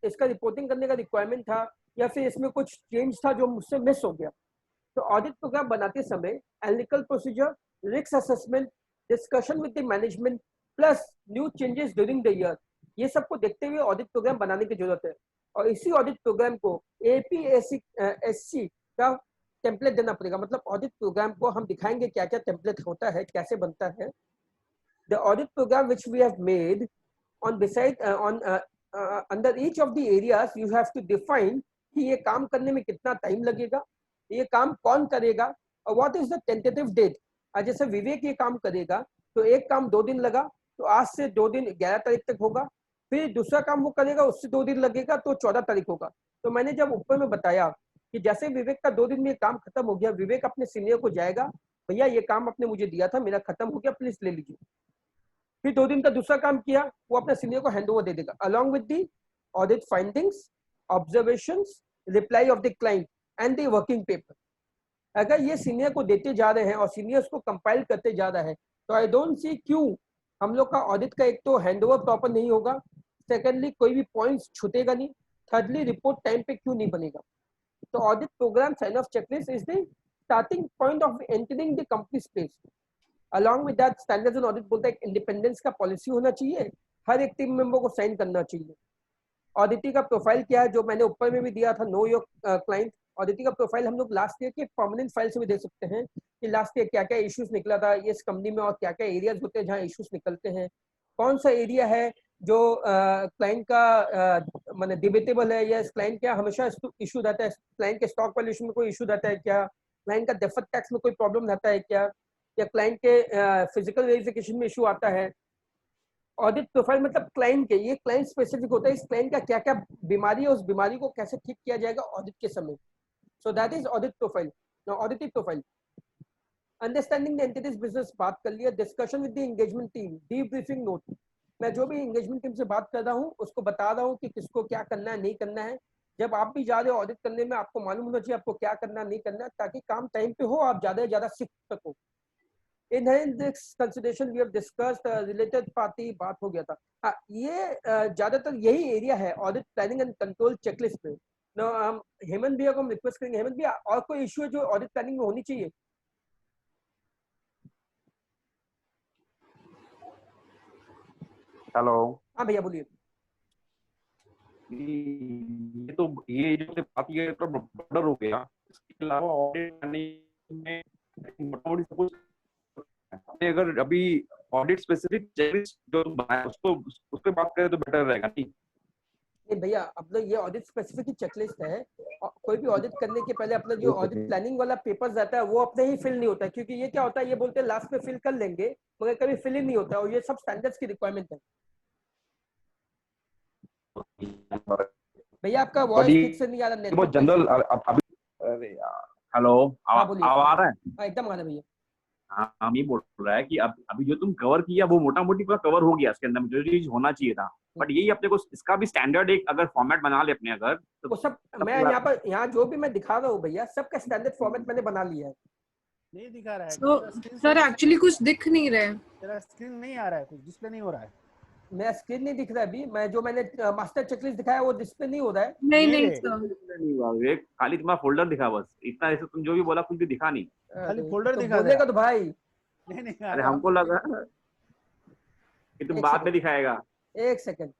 S2: इसका रिपोर्टिंग करने का रिक्वायरमेंट था, या फिर इसमें कुछ चेंज था जो मुझसे मिस हो गया। तो ऑडिट प्रोग्राम बनाते समय analytical procedure, risk assessment, discussion with the management plus new changes during the year, ये सबको देखते हुए ऑडिट प्रोग्राम बनाने की जरूरत है। और इसी ऑडिट प्रोग्राम को APSC का टेम्पलेट देना पड़ेगा। मतलब ऑडिट प्रोग्राम को हम दिखाएंगे क्या क्या टेम्पलेट होता है, कैसे बनता है। The audit programme which we have made on beside on under each of the areas you have to define कि ये काम करने में कितना टाइम लगेगा, ये काम कौन करेगा, और what is the tentative date. जैसे विवेक ये काम करेगा तो एक काम 2 दिन लगा, तो आज से 2 दिन 11 तारीख तक होगा, फिर दूसरा काम वो करेगा उससे 2 दिन लगेगा तो 14 तारीख होगा। तो मैंने जब ऊपर में बताया कि जैसे विवेक का 2 दिन में काम खत्म हो गया, विवेक अपने सीनियर को जाएगा, भैया ये काम आपने मुझे दिया था, मेरा खत्म हो गया, प्लीज ले लीजिए। फिर 2 दिन का दूसरा काम किया, वो अपने सीनियर को हैंड ओवर दे देगा along with the audit findings, observations, reply off the client and the working paper. अगर ये सीनियर को देते जा रहे हैं और सीनियर उसको कंपाइल करते जा रहा है तो आई डोंट सी क्यों हम लोग का ऑडिट का एक तो हैंड ओवर प्रॉपर नहीं होगा, सेकेंडली कोई भी पॉइंट्स छूटेगा नहीं, थर्डली रिपोर्ट टाइम पे क्यों नहीं बनेगा। तो audit programme sign off checklist is the starting point of entering the company space. Along with that standards and audit बोलता है इंडिपेंडेंस का पॉलिसी होना चाहिए, हर एक टीम मेंबर को साइन करना चाहिए। ऑडिटी का प्रोफाइल क्या है, जो मैंने ऊपर में भी दिया था, नो योर क्लाइंट। ऑडिटी का प्रोफाइल हम लोग लास्ट ईयर के परमानेंट फाइल से भी देख सकते हैं कि लास्ट ईयर क्या क्या इश्यूज निकला था इस कंपनी में, और क्या क्या एरियाज होते हैं जहाँ इश्यूज निकलते हैं, कौन सा एरिया है जो क्लाइंट का माने डिबेटेबल है, या इस क्लाइंट का हमेशा इशू रहता है, क्लाइंट के स्टॉक वैल्यूएशन में कोई इशू रहता है क्या, क्लाइंट का डेफर्ड टैक्स में कोई प्रॉब्लम रहता है क्या, या क्लाइंट के फिजिकल वेरिफिकेशन में इशू आता है। ऑडिट प्रोफाइल मतलब क्लाइंट के, ये क्लाइंट स्पेसिफिक होता है, इस क्लाइंट का क्या क्या बीमारी है, उस बीमारी को कैसे ठीक किया जाएगा ऑडिट के समय। So that is audit profile. Now ऑडिटिव profile, understanding the entities business बात कर लिया, discussion with the engagement team, debriefing note. मैं जो भी एंगेजमेंट टीम से बात कर रहा हूँ उसको बता रहा हूँ कि किसको क्या करना है नहीं करना है। जब आप भी जा रहे हो ऑडिट करने में आपको मालूम होना चाहिए आपको क्या करना नहीं करना, ताकि काम टाइम पे हो, आप ज्यादा से ज्यादा सीख सको। In this consideration we have discussed related party बात हो गया था। हाँ, ये ज्यादातर यही एरिया है audit planning and control checklist में। हम हेमंत भैया को हम रिक्वेस्ट करेंगे, हेमंत भैया और कोई इश्यू है जो ऑडिट प्लानिंग में होनी चाहिए?
S6: हेलो।
S2: हाँ भैया बोलिए।
S6: ये जो बात ये तो बॉर्डर हो गया, इसके अलावा ऑडिट में मोटा-मोटी सब कुछ आपने अगर अभी ऑडिट स्पेसिफिक चेकलिस्ट जो बनाया उसको उस पे बात करें तो बेटर रहेगा। नहीं
S2: नहीं भैया, अपना ये ऑडिट स्पेसिफिक ही चेकलिस्ट है। कोई भी ऑडिट करने के पहले अपना जो ऑडिट प्लानिंग वाला पेपर रहता है वो अपने ही फिल नहीं होता है, क्योंकि ये क्या होता है ये बोलते हैं लास्ट में फिल कर लेंगे मगर कभी फिल ही नहीं होता है, और ये सब स्टैंडर्ड्स की रिक्वायरमेंट है। भैया आपका वॉइस ठीक से नहीं आ रहा,
S6: वो
S2: नेटवर्क
S6: जनरल अभी अरे यार हेलो
S2: हाँ बोलिए।
S6: अब आ रहा है?
S2: हाँ एकदम आ रहा है भैया।
S6: हाँ हम ये बोल रहा है कि अब अभी जो तुम कवर किया वो मोटा मोटी पूरा कवर हो गया, इसके अंदर जो चीज होना चाहिए था, बट यही अपने को इसका भी स्टैंडर्ड एक अगर फॉर्मेट बना ले अपने अगर
S2: वो सब मैं यहाँ जो भी मैं दिखा रहा हूँ भैया सबका स्टैंडर्ड फॉर्मेट मैंने बना लिया है।
S1: नहीं दिखा रहा है
S4: So, सर एक्चुअली कुछ दिख नहीं रहा है।
S1: तेरा स्क्रीन नहीं आ रहा है, कुछ डिस्प्ले नहीं हो रहा है।
S2: मेरा स्क्रीन नहीं दिख रहा है अभी, मैंने मास्टर चेकलिस्ट दिखाया वो डिस्प्ले नहीं हो रहा है।
S4: नहीं
S1: नहीं
S4: नहीं
S1: रे।
S4: सर,
S6: नहीं हुआ विवेक, खाली तुम्हारा फोल्डर दिखा बस इतना, ऐसे तुम जो भी बोला कुछ भी दिखा नहीं।
S1: खाली
S2: अरे,
S1: फोल्डर
S2: तो
S1: दिखा
S2: बोलेगा
S1: दे।
S2: तो भाई।
S1: नहीं
S6: अरे हमको लगा कि तुम
S2: एक
S6: बाद
S2: सेकंड।
S6: में दिखाएगा।
S2: एक सेकंड,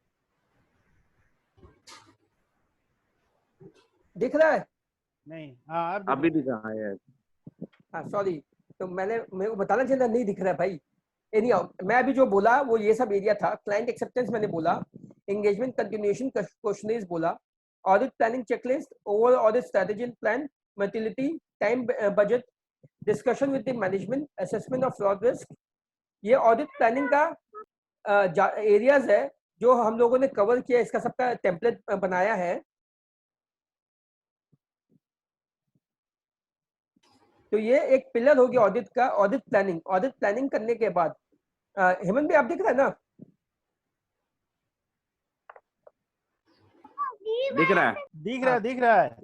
S2: दिख रहा है?
S1: नहीं हाँ अब
S6: अभी दिखा है यार।
S2: हाँ सॉरी, तो मेरे को बताना चाहिए था, नहीं दिख रहा है भाई। एनी मैं अभी जो बोला वो ये सब एरिया था। क्लाइंट एक्सेप्टेंस मैंने बोला, एंगेजमेंट कंटिन्यूएशन क्वेश्चनरीज बोला, audit planning checklist, overall audit strategy and plan, materiality, time budget, discussion with the management, assessment of fraud risk. ये ऑडिट प्लानिंग का एरियाज है जो हम लोगों ने कवर किया, इसका सबका टेम्पलेट बनाया है। तो ये एक पिलर हो गया ऑडिट का, ऑडिट प्लानिंग। ऑडिट प्लानिंग करने के बाद हेमंत भी आप दिख रहे हैं ना?
S6: दिख रहा है,
S1: दिख रहा है।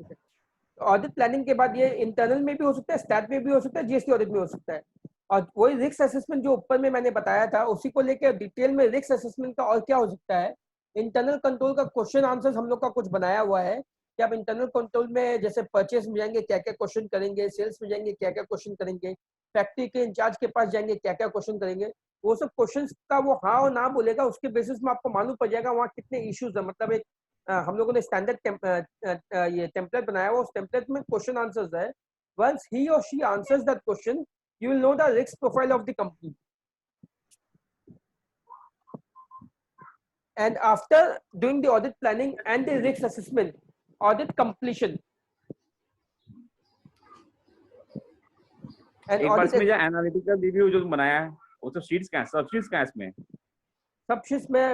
S2: ऑडिट प्लानिंग के बाद ये इंटरनल में भी हो सकता है, स्टैट में भी हो सकता है, जीएसटी ऑडिट में हो सकता है। और वही रिस्क असेसमेंट जो ऊपर में मैंने बताया था, उसी को लेकर डिटेल में रिस्क असेसमेंट का और क्या हो सकता है। इंटरनल कंट्रोल का क्वेश्चन आंसर हम लोग का कुछ बनाया हुआ है कि आप इंटरनल कंट्रोल में जैसे परचेस में जाएंगे क्या क्या क्वेश्चन करेंगे, सेल्स में जाएंगे क्या क्या क्वेश्चन करेंगे, फैक्ट्री के इंचार्ज के पास जाएंगे क्या क्या क्वेश्चन करेंगे। वो सब क्वेश्चंस का वो हाँ और ना बोलेगा, उसके बेसिस में आपको मालूम पड़ जाएगा वहाँ कितने इश्यूज है। मतलब एक हम लोगों ने स्टैंडर्ड ये टेम्पलेट बनाया हुआ, उस टेम्पलेट में क्वेश्चन आंसर्स है। वंस ही और she answers that question, you will know the risk profile of the company. And after doing the audit planning and the risk assessment, audit completion. And
S6: एक बार
S2: audit
S6: इसमें जो analytical review जो बनाया है वो सब शीट्स का है, सब शीट्स का है इसमें।
S2: सबशीट्स में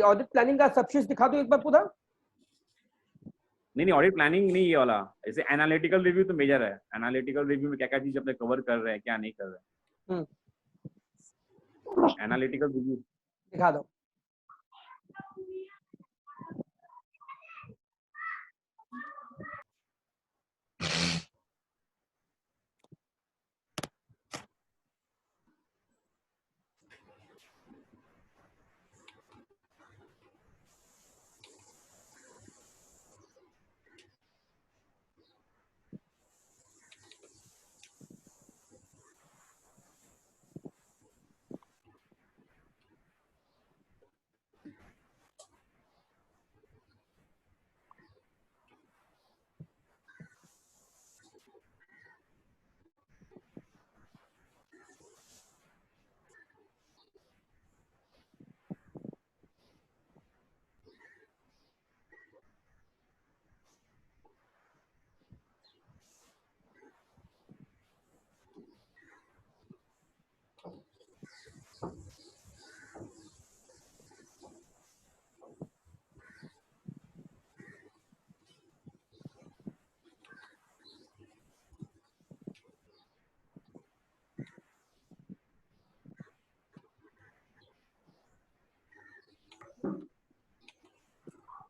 S2: ऑडिट प्लानिंग का सबशीट्स दिखा दो एक बार पूरा।
S6: नहीं, ऑडिट प्लानिंग नहीं ये वाला, जैसे एनालिटिकल रिव्यू तो मेजर है। एनालिटिकल रिव्यू में क्या क्या चीज अपने कवर कर रहे हैं, क्या नहीं कर रहे हैं। एनालिटिकल रिव्यू
S2: दिखा दो।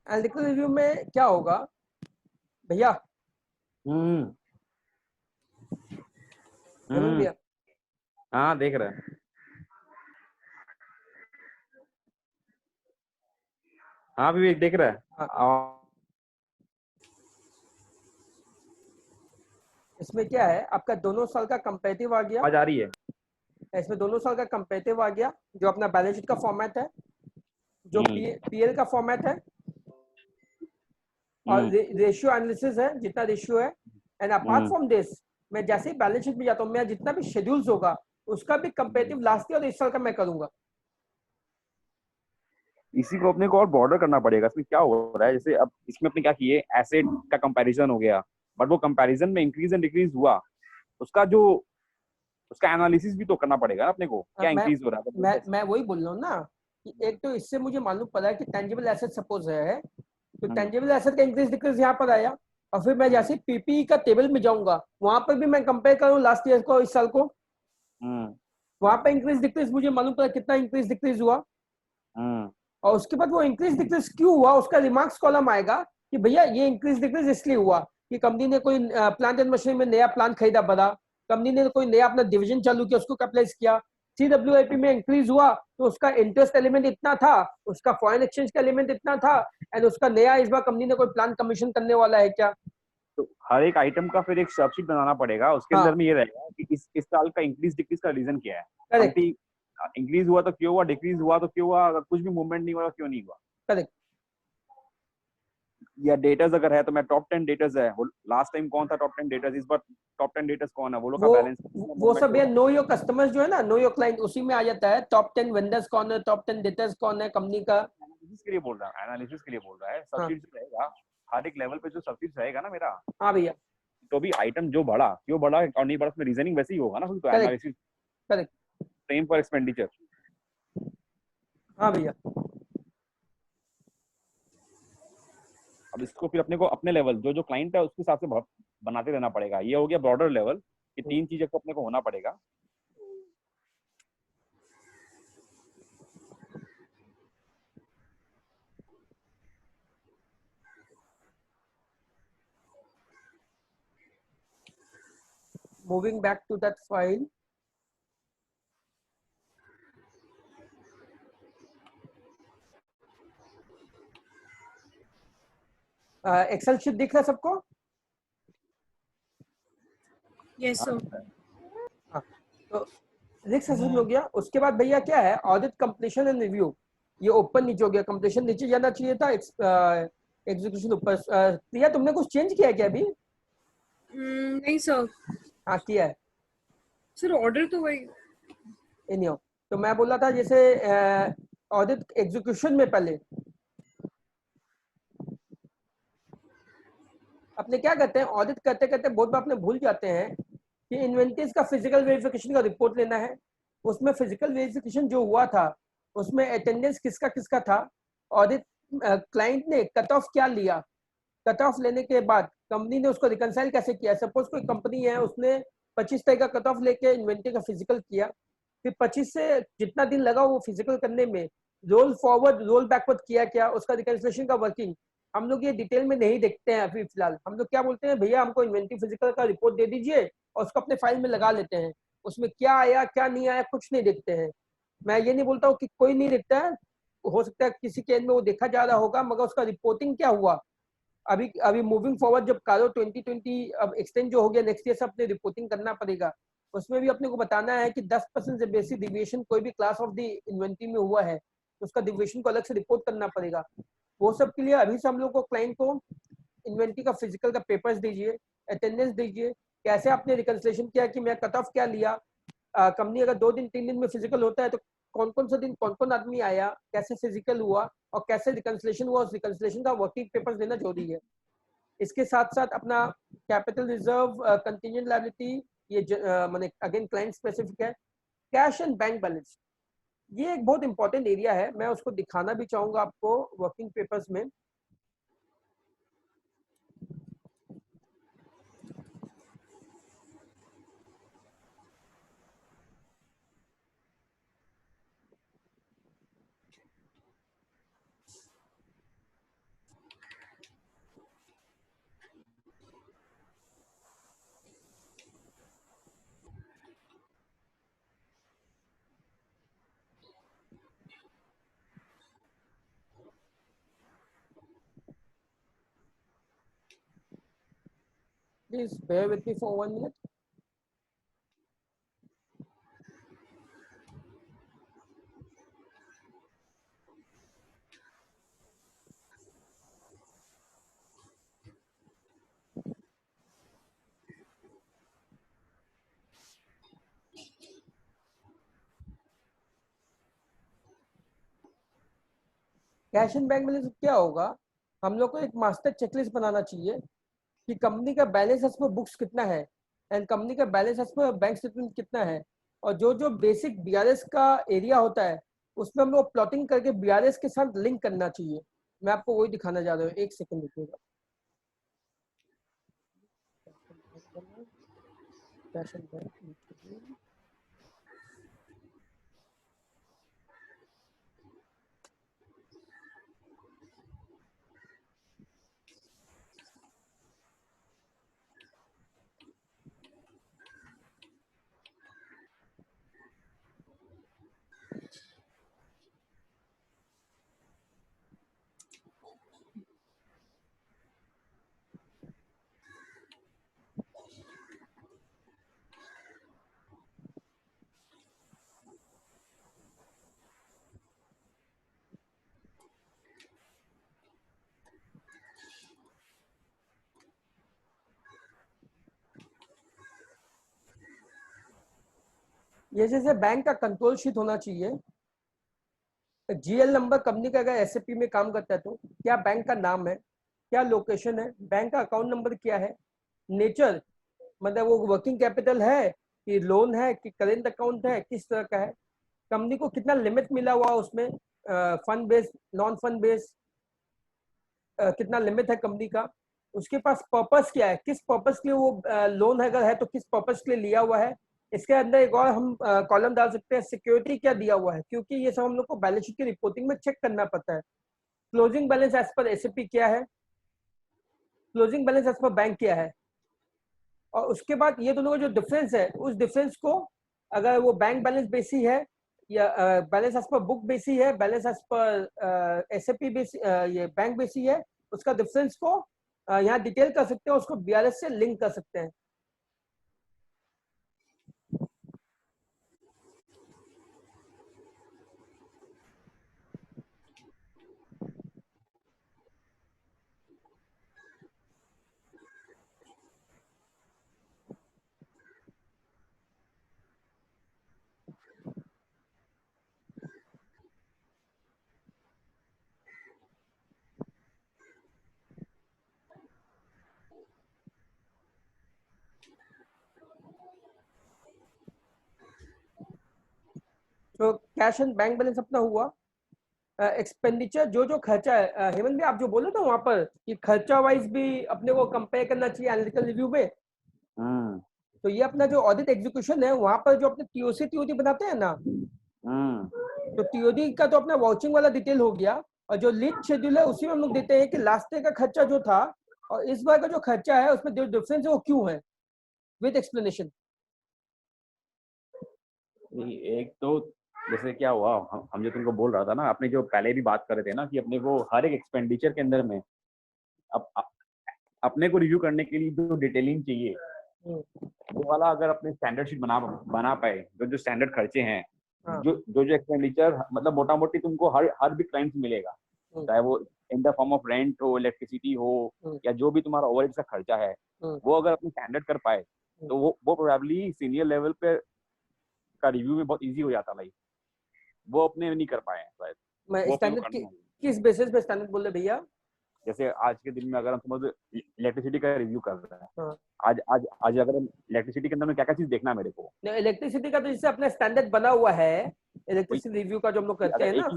S2: एनालिटिकल रिव्यू में क्या होगा भैया? भैया
S6: हाँ देख रहा है। हाँ विवेक देख रहा है।
S2: इसमें क्या है, आपका दोनों साल का कंपेरेटिव आ गया।
S6: आवाज आ रही है?
S2: इसमें दोनों साल का कंपेरेटिव आ गया, जो अपना बैलेंस शीट का फॉर्मेट है, जो पीएल का फॉर्मेट है, और रेशियो एनालिसिस है जितना रेशियो है। एंड अपार्ट फ्रॉम दिस, मैं जैसे ही बैलेंस शीट में जाता हूँ, मैं जितना भी शेड्यूल्स होगा उसका भी कंपेरेटिव लास्ट ईयर और इस साल का मैं करूंगा।
S6: इसी को अपने को और बॉर्डर करना पड़ेगा। इसमें क्या हो रहा है, जैसे अब इसमें अपने क्या किए, एसेट का कंपैरिजन हो गया, बट वो कंपैरिजन में इंक्रीज एंड डिक्रीज हुआ, उसका एनालिसिस भी तो करना पड़ेगा अपने को, क्या इंक्रीज हो रहा है।
S2: मैं वही बोल रहा हूँ ना कि एक तो इससे मुझे मालूम पड़ा है कि टेंजिबल एसेट सपोज है, तो टेंजिबल एसेट का इंक्रीज डिक्रीज यहाँ पर आया। और फिर मैं जैसे पीपीई का टेबल में जाऊंगा, वहां पर भी मैं कंपेयर करूँ लास्ट ईयर को इस साल को, वहां पे इंक्रीज डिक्रीज मुझे मालूम पड़ा कितना इंक्रीज डिक्रीज हुआ। और उसके बाद वो इंक्रीज डिक्रीज क्यों हुआ, उसका रिमार्क्स कॉलम आएगा कि भैया ये इंक्रीज डिक्रीज इसलिए हुआ कि कंपनी ने कोई प्लांट एंड मशीनरी में नया प्लांट खरीदा बड़ा, कंपनी ने कोई नया अपना डिवीजन चालू किया, उसको कैपिटलाइज किया, सीडब्ल्यूआईपी में इंक्रीज हुआ तो उसका इंटरेस्ट एलिमेंट इतना था, उसका फॉरेन एक्सचेंज का एलिमेंट इतना था, एंड उसका नया इस बार कंपनी ने कोई प्लान कमीशन करने वाला है क्या।
S6: तो हर एक आइटम का फिर एक सबशीट बनाना पड़ेगा, उसके अंदर में ये रहेगा कि इस साल का इंक्रीज डिक्रीज का रीजन क्या है।
S2: करेक्ट,
S6: इंक्रीज हुआ तो क्यों हुआ, डिक्रीज हुआ तो क्यों हुआ, अगर कुछ भी मूवमेंट नहीं हुआ तो क्यों नहीं हुआ।
S2: करेक्ट।
S6: या डेटर्स अगर है तो मैं टॉप 10 डेटर्स है, लास्ट टाइम कौन था टॉप 10 डेटर्स, इस बार टॉप 10 डेटर्स कौन है, वो लोग का बैलेंस
S2: वो सब ये नो योर कस्टमर्स जो है ना, नो योर क्लाइंट, उसी में आ जाता है। टॉप 10 वेंडर्स कौन है, टॉप 10 डेटर्स कौन है कंपनी का।
S6: एनालिसिस के लिए बोल रहा है, एनालिसिस के लिए बोल रहा है।
S2: हाँ।
S6: सबसिडी रहेगा हर एक लेवल पे, जो सबसिडी रहेगा ना मेरा,
S2: हाँ भैया,
S6: तो भी आइटम जो बढ़ा क्यों बढ़ा और नहीं बढ़ा, उसमें रीजनिंग वैसे ही होगा ना, तो
S2: correct
S6: analysis
S2: correct.
S6: Same for expenditure.
S2: हाँ भैया,
S6: अब इसको फिर अपने को अपने लेवल जो जो क्लाइंट है उसके हिसाब से बनाते रहना पड़ेगा। ये हो गया ब्रॉडर लेवल कि 3 चीजें को अपने को होना पड़ेगा।
S2: Moving back to that file. Excel sheet दिख रहा है सबको?
S4: Yes sir.
S2: हाँ, तो रिस्क असेसमेंट हो गया। उसके बाद भैया क्या है, ऑडिट कंप्लीशन एंड रिव्यू। ये ओपन नीचे हो गया, कंप्लीशन नीचे जाना चाहिए था, एग्जीक्यूशन ऊपर। प्रिया तुमने कुछ चेंज किया है क्या अभी?
S4: नहीं सर।
S2: हाँ किया है।
S4: सर ऑर्डर तो वही।
S2: एनीहाउ, तो मैं बोला था जैसे ऑडिट एग्जीक्यूशन में पहले अपने क्या करते हैं, ऑडिट करते करते बहुत बार अपने भूल जाते हैं कि इन्वेंटरीज का फिजिकल वेरिफिकेशन का रिपोर्ट लेना है। उसमें फिजिकल वेरिफिकेशन जो हुआ था उसमें अटेंडेंस किसका किसका था, ऑडिट क्लाइंट ने कट ऑफ क्या लिया, कट ऑफ लेने के बाद कंपनी ने उसको रिकंसाइल कैसे किया। सपोज कोई कंपनी है, उसने 25 तारीख का कट ऑफ लेके इन्वेंटरी का फिजिकल किया, फिर 25 से जितना दिन लगा वो फिजिकल करने में, रोल फॉरवर्ड रोल बैकवर्ड किया क्या, उसका रिकंसिलेशन का वर्किंग हम लोग ये डिटेल में नहीं देखते हैं। अभी फिलहाल हम लोग क्या बोलते हैं, भैया हमको इन्वेंटरी फिजिकल का रिपोर्ट दे दीजिए और उसको अपने फाइल में लगा लेते हैं। उसमें क्या आया क्या नहीं आया कुछ नहीं देखते हैं। मैं ये नहीं बोलता हूँ कि कोई नहीं देखता है, हो सकता है किसी के एंड में वो देखा जा रहा होगा, मगर उसका रिपोर्टिंग क्या हुआ। अभी अभी मूविंग फॉरवर्ड जब कारो 2020 अब एक्सटेंड जो हो गया, नेक्स्ट ईयर से अपने रिपोर्टिंग करना पड़ेगा। उसमें भी अपने को बताना है कि 10% से बेसिक डिविएशन कोई भी क्लास ऑफ द इन्वेंटरी में हुआ है तो उसका डिविएशन को अलग से रिपोर्ट करना पड़ेगा। वो सब के लिए अभी से हम लोग को क्लाइंट को इन्वेंटरी का फिजिकल का पेपर्स दीजिए, अटेंडेंस दीजिए, कैसे आपने रिकंसिलेशन किया कि मैं कट ऑफ क्या लिया। कंपनी अगर 2 दिन 3 दिन में फिजिकल होता है तो कौन कौन सा दिन कौन कौन आदमी आया, कैसे फिजिकल हुआ और कैसे रिकंसिलेशन हुआ, उस रिकंसिलेशन का वर्किंग पेपर्स देना जरूरी है। इसके साथ साथ अपना कैपिटल रिजर्व, कंटिजेंट लायबिलिटी, ये माने अगेन क्लाइंट स्पेसिफिक है। कैश एंड बैंक बैलेंस, ये एक बहुत इंपॉर्टेंट एरिया है, मैं उसको दिखाना भी चाहूंगा आपको वर्किंग पेपर्स में। Please bear with me for 1 minute. Cash and bank balance क्या होगा, हम लोग को एक मास्टर चेकलिस्ट बनाना चाहिए कि कंपनी का बैलेंस एज पर बुक्स कितना है एंड कंपनी का balance as per bank statement कितना है। और जो जो बेसिक बीआरएस का एरिया होता है उसमें हम लोग प्लॉटिंग करके बीआरएस के साथ लिंक करना चाहिए। मैं आपको वही दिखाना चाह रहा हूँ, एक सेकंड रुकिएगा। कैश एंड बैंक, ये जैसे बैंक का कंट्रोल शीट होना चाहिए, जीएल नंबर, कंपनी का अगर एसएपी में काम करता है तो क्या बैंक का नाम है, क्या लोकेशन है, बैंक का अकाउंट नंबर क्या है, नेचर मतलब वो वर्किंग कैपिटल है कि लोन है कि करेंट अकाउंट है, किस तरह का है, कंपनी को कितना लिमिट मिला हुआ उसमें, fund based non fund based, कितना लिमिट है कंपनी का, उसके पास पर्पस क्या है, किस पर्पस के लिए वो लोन अगर है तो किस पर्पस के लिए लिया हुआ है। इसके अंदर एक और हम कॉलम डाल सकते हैं, सिक्योरिटी क्या दिया हुआ है, क्योंकि ये सब हम लोग को बैलेंस शीट की रिपोर्टिंग में चेक करना पड़ता है। Closing balance as per SAP क्या है, closing balance as per bank क्या है, और उसके बाद ये दोनों का जो डिफरेंस है उस डिफरेंस को अगर वो बैंक बैलेंस बेसी है या बैलेंस एज पर बुक बेसी है, बैलेंस एज पर एसएपी बेसी, ये बैंक बेसी है, उसका डिफरेंस को यहाँ डिटेल कर सकते हैं, उसको बीआरएस से लिंक कर सकते हैं। तो कैश एंड बैंक बैलेंस अपना हुआ। एक्सपेंडिचर जो जो खर्चा है, हेमंत भी आप जो बोले थे वहां पर कि खर्चा वाइज भी अपने को कंपेयर करना चाहिए एनालिटिकल रिव्यू में, तो ये अपना जो ऑडिट एग्जीक्यूशन है वहां पर जो अपने टीओसी टीओडी बनाते हैं ना, तो टीओडी का तो अपना वाउचिंग वाला डिटेल हो गया, और जो लीड शेड्यूल है उसी में हम लोग देते हैं कि लास्ट ईयर का खर्चा जो था और इस बार का जो खर्चा है उसमें जो डिफरेंस है वो क्यों है, विद एक्सप्लेनेशन।
S6: एक तो जैसे क्या हुआ, हम जो तुमको बोल रहा था ना, आपने जो पहले भी बात कर रहे थे ना कि अपने को हर एक एक्सपेंडिचर के अंदर में अपने को रिव्यू करने के लिए जो डिटेलिंग चाहिए वो वाला अगर अपने स्टैंडर्ड शीट बना पाए, जो स्टैंडर्ड खर्चे हैं, जो एक्सपेंडिचर मतलब मोटा मोटी तुमको हर भी क्लाइंट से मिलेगा, चाहे वो in the form of rent हो, इलेक्ट्रिसिटी हो, या जो भी तुम्हारा ओवरहेड का खर्चा है, वो अगर अपने स्टैंडर्ड कर पाए तो वो प्रोबेबली सीनियर लेवल पे का रिव्यू में बहुत इजी हो जाता भाई। वो अपने नहीं कर पाए शायद।
S2: मैं स्टैंडर्ड किस बेसिस पे स्टैंडर्ड बोल रहे भैया?
S6: जैसे आज के दिन में अगर हम समझ इलेक्ट्रिसिटी का रिव्यू कर रहे हैं, आज अगर इलेक्ट्रिसिटी के अंदर में क्या क्या चीज देखना है मेरे को,
S2: इलेक्ट्रिसिटी का तो जिससे अपना स्टैंडर्ड बना हुआ है इलेक्ट्रिसिटी रिव्यू का जो हम लोग करते हैं ना,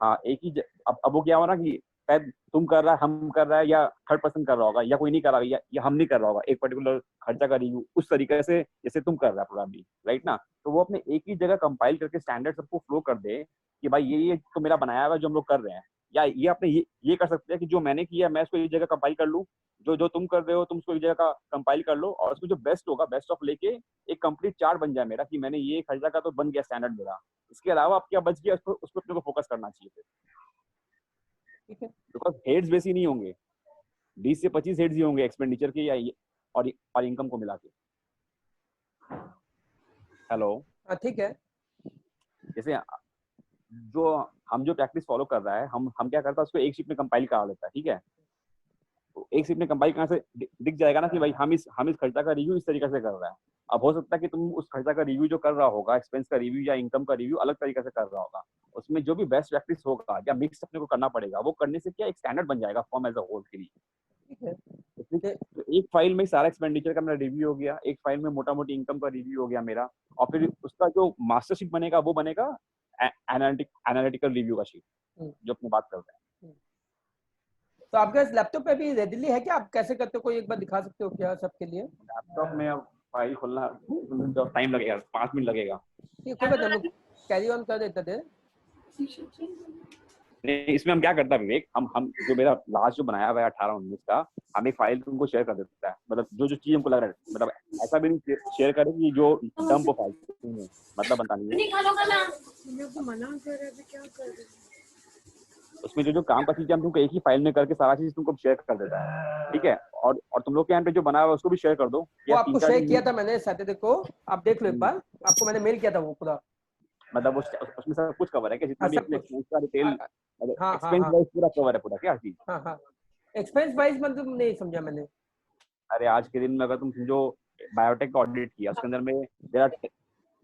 S6: हाँ एक ही अब वो क्या हो ना कि शायद तुम कर रहा है, हम कर रहा है, या थर्ड पर्सन कर रहा होगा, या कोई नहीं कर रहा होगा, या हम नहीं कर रहा होगा एक पर्टिकुलर खर्चा का रिव्यू उस तरीके से जैसे तुम कर रहा है प्रोबेबली, राइट ना। तो वो अपने एक ही जगह कंपाइल करके स्टैंडर्ड सबको फ्लो कर दे कि भाई ये तो मेरा बनाया हुआ जो हम लोग कर रहे हैं, या ये अपने ये कर सकते हैं कि जो मैंने किया मैं इसको एक जगह कंपाइल कर लूँ, जो तुम कर रहे हो तुम उसको एक जगह का कंपाइल कर लो, और उसमें जो बेस्ट होगा बेस्ट ऑफ लेके एक कंप्लीट चार्ट बन जाए मेरा कि मैंने ये खर्चा का तो बन गया स्टैंडर्ड मेरा, इसके अलावा अब क्या बच गया उस पर अपने को फोकस करना चाहिए। ठीक है, बिकॉज हेड्स बेसी नहीं होंगे, 20 से 25 हेड्स ही होंगे एक्सपेंडिचर के या और इनकम को मिला के। हेलो,
S2: ठीक है।
S6: जैसे जो प्रैक्टिस फॉलो कर रहा है, हम क्या करता है उसको एक शीट में कंपाइल करा लेता है, ठीक है। तो एक शीट में कंपाइल करने से दिख जाएगा ना कि भाई हम इस खर्चा का रिव्यू इस तरीके से कर रहा है। अब हो सकता है कि तुम उस खर्चा का रिव्यू जो कर रहा होगा, एक्सपेंस का रिव्यू या इनकम का रिव्यू अलग तरीके से कर रहा होगा, उसमें जो भी बेस्ट प्रैक्टिस होगा या मिक्स अपने को करना पड़ेगा, वो करने से क्या एक स्टैंडर्ड बन जाएगा फॉर्म एज अ होल के लिए। ठीक है, तो एक फाइल में सारा एक्सपेंडिचर का मेरा रिव्यू हो गया, एक फाइल में मोटा मोटी इनकम का रिव्यू हो गया मेरा, और फिर उसका जो मास्टर शीट बनेगा वो बनेगा एनालिटिकल रिव्यू का शीट, जो अपनी बात करते हैं।
S2: तो आपके लैपटॉप पे भी रेडिली है क्या? आप कैसे करते हो, कोई एक बार दिखा सकते हो क्या सबके लिए?
S6: लैपटॉप में अब फाइल खोलना टाइम लगेगा, 5 मिनट लगेगा।
S2: ठीक है, हम लोग कैरी ऑन कर देते थे।
S6: इसमें हम क्या करता है विवेक, हम जो मेरा लास्ट जो बनाया हुआ है 18-19 का, हम एक फाइल तुमको शेयर कर देता है, मतलब जो चीज हमको लग रहा है, मतलब ऐसा भी नहीं शेयर करें कि जो डंप फाइल मतलब बनता नहीं है। उसमें जो काम का चीज हम तुमको एक ही फाइल में करके सारा चीज तुमको शेयर कर देता है, ठीक है। और तुम लोग के यहाँ पे जो बना हुआ है उसको भी शेयर कर दो।
S2: वो आपको शेयर किया था मैंने सैटरडे को, आप देख लो एक बार, आपको मैंने मेल किया था वो पूरा,
S6: मतलब उसमें सब कुछ कवर है क्या, जितना भी एक्सपेंस का डिटेल,
S2: एक्सपेंस
S6: वाइज पूरा कवर है पूरा क्या चीज?
S2: हाँ, एक्सपेंस वाइज मतलब नहीं समझा मैंने। अरे
S6: आज के दिन में अगर तुम जो बायोटेक का ऑडिट किया उसके अंदर में देयर आर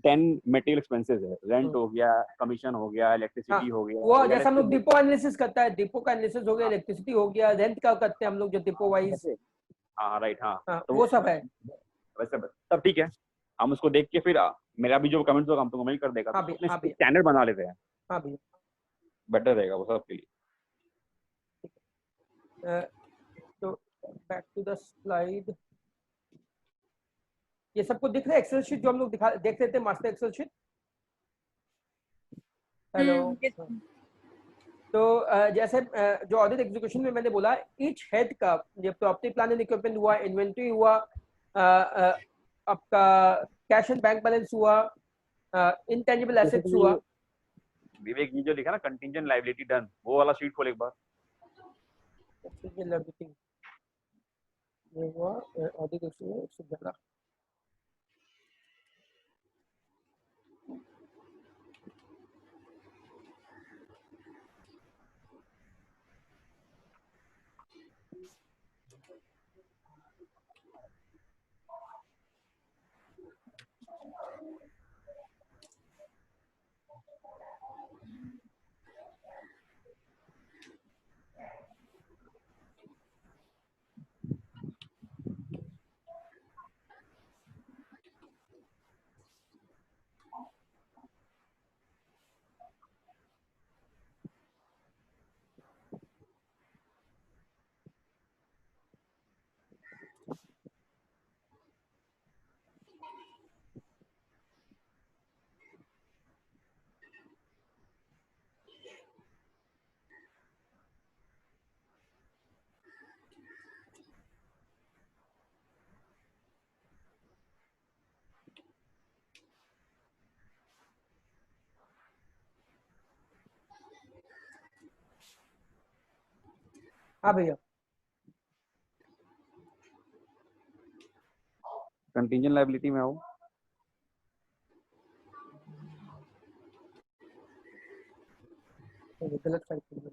S6: 10 मटेरियल एक्सपेंसेस है, रेंट हो गया, कमीशन हो गया, इलेक्ट्रिसिटी हो गया,
S2: वो जैसे हम लोग डिपो एनालिसिस करता है, डिपो का एनालिसिस हो गया, इलेक्ट्रिसिटी हो गया, रेंट का करते हैं हम लोग जो डिपो वाइज,
S6: हाँ राइट, हाँ तो
S2: वो सब है।
S6: वैसे तब ठीक है, हम उसको देख के फिर मेरा भी जो कमेंट्स होगा हम तुमको मेल कर देगा,
S2: हाँ भैया, हाँ भैया,
S6: स्टैंडर्ड बना लेते हैं,
S2: हाँ भैया,
S6: बेटर रहेगा वो सबके लिए।
S2: तो बैक टू द स्लाइड, ये सबको दिख रहा है एक्सेल शीट जो हम लोग देख रहे थे, मास्टर एक्सेल शीट। हेलो। तो जैसे जो ऑडिट एग्जीक्यूशन में मैंने बोला, ईच हेड का जो प्रॉपर्टी प्लान एंड इक्विपमेंट हुआ, इन्वेंट्री हुआ, आपका कैश एंड बैंक बैलेंस हुआ, इनटेंजिबल एसेट्स हुआ।
S6: विवेक ये जो लिखा ना कंटिंजेंट लायबिलिटी डन, वो वाला शीट खोल एक बार।
S2: ये हुआ ऑडिट एग्जीक्यूशन। हाँ भैया,
S6: कंटिंजेंट लायबिलिटी में आओ।
S2: गलत साइड।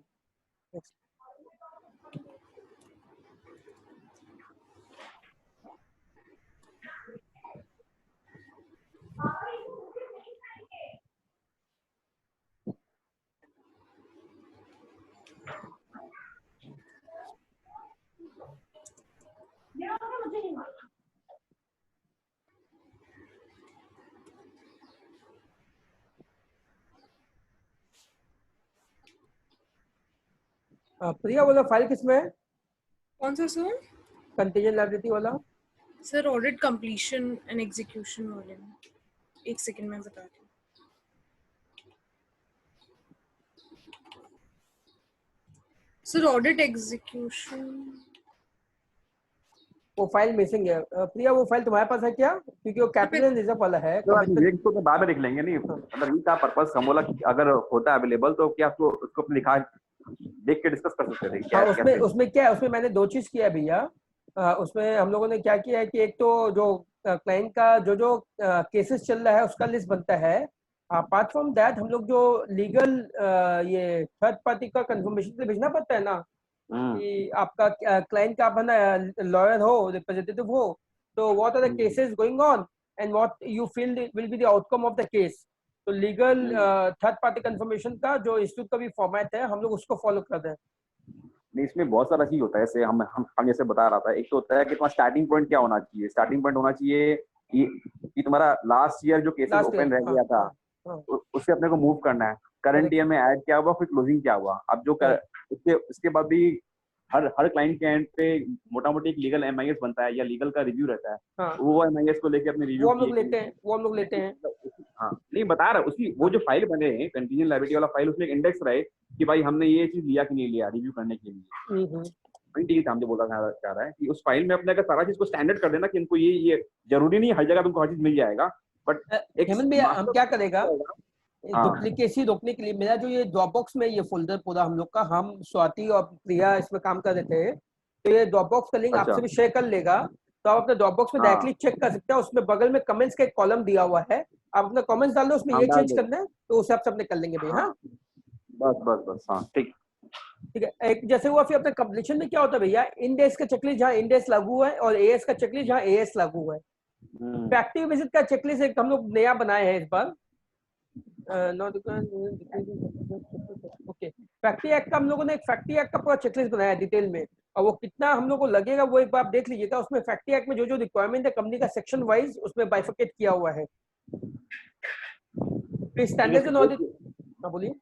S2: प्रिया वाला फाइल किसमें है?
S4: कौन सा सर?
S2: कंटिजेंट लायबिलिटी वाला।
S4: Sir audit completion and execution वाले में, एक सेकंड में बताती हूँ। सर ऑडिट एग्जीक्यूशन,
S2: वो फाइल मिसिंग है। प्रिया वो फाइल तुम्हारे पास है क्या? क्योंकि वो कैपिटल रिजर्व वाला है।
S6: विवेक को तो बाद में देख लेंगे, नहीं मतलब इसका पर्पस हम बोला कि अगर होता है अवेलेबल तो क्या उसको अपने लिखा देख के डिस्कस कर सकते थे क्या?
S2: उसमें क्या है, उसमें मैंने दो चीज किया भैया। उसमें हम लोगों ने क्या किया है कि एक तो जो क्लाइंट का जो केसेस चल रहा है उसका लिस्ट बनता है। अपार्ट फ्रॉम दैट हम लोग जो लीगल ये थर्ड पार्टी का कंफर्मेशन से भेजना पड़ता है ना, कि आपका क्लाइंट का अपना लॉयर हो, रिप्रेजेंटेटिव हो, तो what are the cases going on and what you feel will be the outcome of the case. तो लीगल थर्ड पार्टी कंफर्मेशन का जो इंस्टीट्यूट का भी फॉर्मेट है, हम लोग उसको फॉलो कर रहे हैं।
S6: नहीं, इसमें बहुत सारा चीज होता है। जैसे हम जैसे बता रहा था, एक तो होता है कि तुम्हारा स्टार्टिंग पॉइंट क्या होना चाहिए। स्टार्टिंग पॉइंट होना चाहिए कि तुम्हारा लास्ट ईयर जो केसेस ओपन रह गया था उससे अपने को मूव करना है। करंट ईयर में ऐड क्या हुआ, फिर क्लोजिंग क्या हुआ। अब जो उसके बाद भी हर क्लाइंट के एंड पे मोटा मोटी एक लीगल एमआईएस बनता है या लीगल का रिव्यू रहता है। वो एमआईएस को लेके अपने रिव्यू
S2: वो हम लोग लेते हैं।
S6: हाँ नहीं बता रहा, उसकी वो जो फाइल बने हैं कंटिजेंट लायबिलिटी वाला फाइल, उसमें एक इंडेक्स रहे कि भाई हमने ये चीज लिया कि नहीं लिया रिव्यू करने के लिए। ठीक है, हम जो बोला चाह रहा है कि उस फाइल में अपने अगर सारा चीज को स्टैंडर्ड कर देना कि इनको ये जरूरी नहीं हर जगह तुमको हर चीज मिल जाएगा, बट
S2: हेमंत भैया हम क्या करेगा डुप्लीकेसी रोकने के लिए, मेरा जो ये ड्रॉपबॉक्स में ये फोल्डर पूरा हम लोग का, हम स्वाति और प्रिया इसमें काम कर रहे थे, तो ये ड्रॉपबॉक्स का लिंक आपसे भी शेयर कर लेगा। तो आप अपने ड्रॉपबॉक्स में डायरेक्टली चेक कर सकते हैं। उसमें बगल में कमेंट्स का एक कॉलम दिया हुआ है, आप अपना कमेंट्स डाल दो, उसमें ये चेंज करना है तो उस हिसाब से अपने कर लेंगे भैया। हाँ
S6: बस हाँ ठीक
S2: है। एक जैसे हुआ फिर अपने कंप्लीशन में क्या होता है भैया, इंडेक्स का चेकलिस्ट जहाँ इंडेक्स लागू हुआ है और एएस का चेकलिस्ट जहाँ एएस लागू हुआ है। फैक्ट्री विजिट का चेकलिस्ट एक हम लोग नया बनाए हैं इस बार। ओके, फैक्ट्री एक्ट का हम लोगों ने एक फैक्ट्री एक्ट का पूरा चेकलिस्ट बनाया है डिटेल में, और वो कितना हम लोग को लगेगा वो एक बार आप देख लीजिएगा। उसमें फैक्ट्री एक्ट में जो जो रिक्वायरमेंट है कंपनी का सेक्शन वाइज उसमें बाइफरकेट किया हुआ है। स्टैंडर्ड्स एंड ऑडिट, हाँ बोलिए।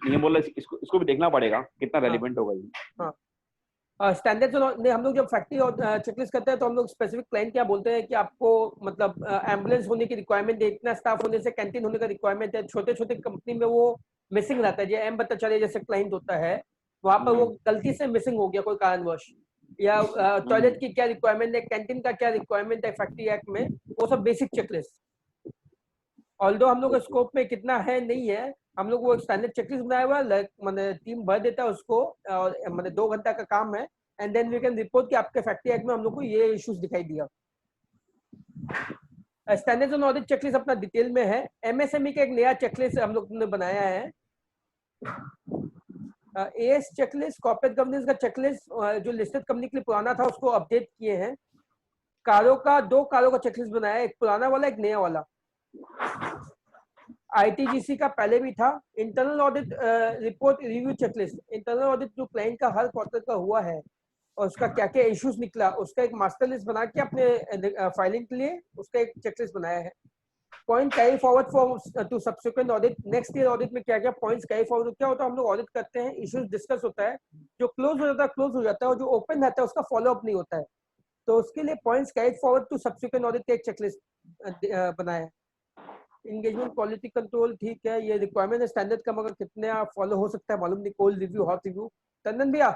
S6: ये बोल रहे इसको भी देखना पड़ेगा कितना रेलिवेंट होगा ये।
S2: हाँ, स्टैंडर्ड्स ने हम लोग जब फैक्ट्री और चेकलिस्ट करते हैं तो हम लोग स्पेसिफिक क्लाइंट क्या बोलते हैं कि आपको मतलब एम्बुलेंस होने की रिक्वायरमेंट है, इतना स्टाफ होने से कैंटीन होने का रिक्वायरमेंट है। छोटे छोटे कंपनी में वो मिसिंग रहता है, जैसे एम भट्टाचार्य जैसे क्लाइंट होता है वहां पर वो गलती से मिसिंग हो गया कोई कारणवश, या टॉयलेट की क्या रिक्वायरमेंट है, कैंटीन का क्या रिक्वायरमेंट है फैक्ट्री एक्ट में, वो सब बेसिक चेकलिस्ट। ऑल्दो हम लोग स्कोप में कितना है नहीं है, हम लोग वो स्टैंडर्ड चेकलिस्ट बनाया हुआ है, मैंने टीम भर देता है उसको, और मैंने 2 घंटा का काम है, and then we can report कि आपके फैक्ट्री एक्ट में हम लोग को ये इश्यूज दिखाई दिया। स्टैंडर्ड्स एंड ऑडिट चेकलिस्ट अपना डिटेल में है। एमएसएमई का एक नया चेकलिस्ट हम लोग ने बनाया है, एएस चेकलिस्ट, कॉर्पोरेट गवर्नेंस का चेकलिस्ट जो लिस्टेड कंपनी के लिए पुराना था उसको अपडेट किए हैं। कारों का 2 कारों का चेकलिस्ट बनाया है, एक पुराना वाला एक नया वाला। आईटीजीसी का पहले भी था। Internal audit report review checklist, internal audit जो क्लाइंट का हर क्वार्टर का हुआ है और उसका क्या क्या इश्यूज निकला उसका एक मास्टर लिस्ट बना के अपने फाइलिंग के लिए उसका एक चेकलिस्ट बनाया है। Point carry forward for to subsequent audit, next year audit में क्या क्या पॉइंट्स कैरी फॉरवर्ड, क्या होता है हम लोग ऑडिट करते हैं, इश्यूज डिस्कस होता है, जो क्लोज हो जाता है क्लोज हो जाता है, और जो ओपन रहता है उसका फॉलो अप नहीं होता है, तो उसके लिए points carry forward to subsequent audit का एक चेकलिस्ट बनाया है। इंगेजमेंट क्वालिटी कंट्रोल, ठीक है, ये रिक्वायरमेंट है स्टैंडर्ड का, मगर कितने फॉलो हो सकता है मालूम नहीं। Cold review, hot review. Tandan भैया,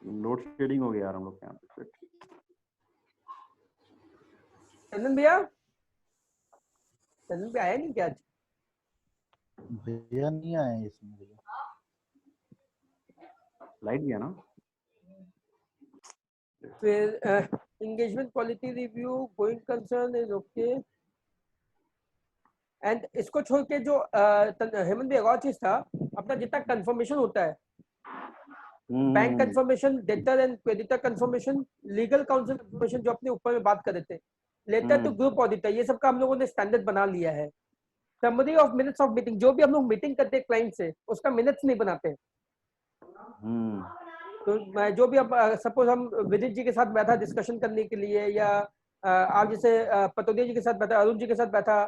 S6: लोड शेडिंग हो गया यार हम लोग के यहाँ पे।
S2: तंदन भैया, तंदन भैया आया नहीं क्या आज?
S1: भैया नहीं आए इसमें भैया।
S6: लाइट गया ना।
S2: फिर engagement quality review, going concern is okay, and इसको छोड़ के जो हेमंत भी एक और चीज था, अपना जितना कंफर्मेशन होता है, bank confirmation, debtor and creditor confirmation, legal council confirmation जो अपने ऊपर में बात कर रहे थे, लेटर टू ग्रुप ऑडिटर, ये सब का हम लोगों ने स्टैंडर्ड बना लिया है। Summary of minutes of meeting, जो भी हम लोग मीटिंग करते हैं क्लाइंट से उसका मिनट्स नहीं बनाते। तो मैं जो भी अब सपोज हम विदित जी के साथ बैठा डिस्कशन करने के लिए, या आप जैसे पतौदिया जी के साथ बैठा, अरुण जी के साथ बैठा,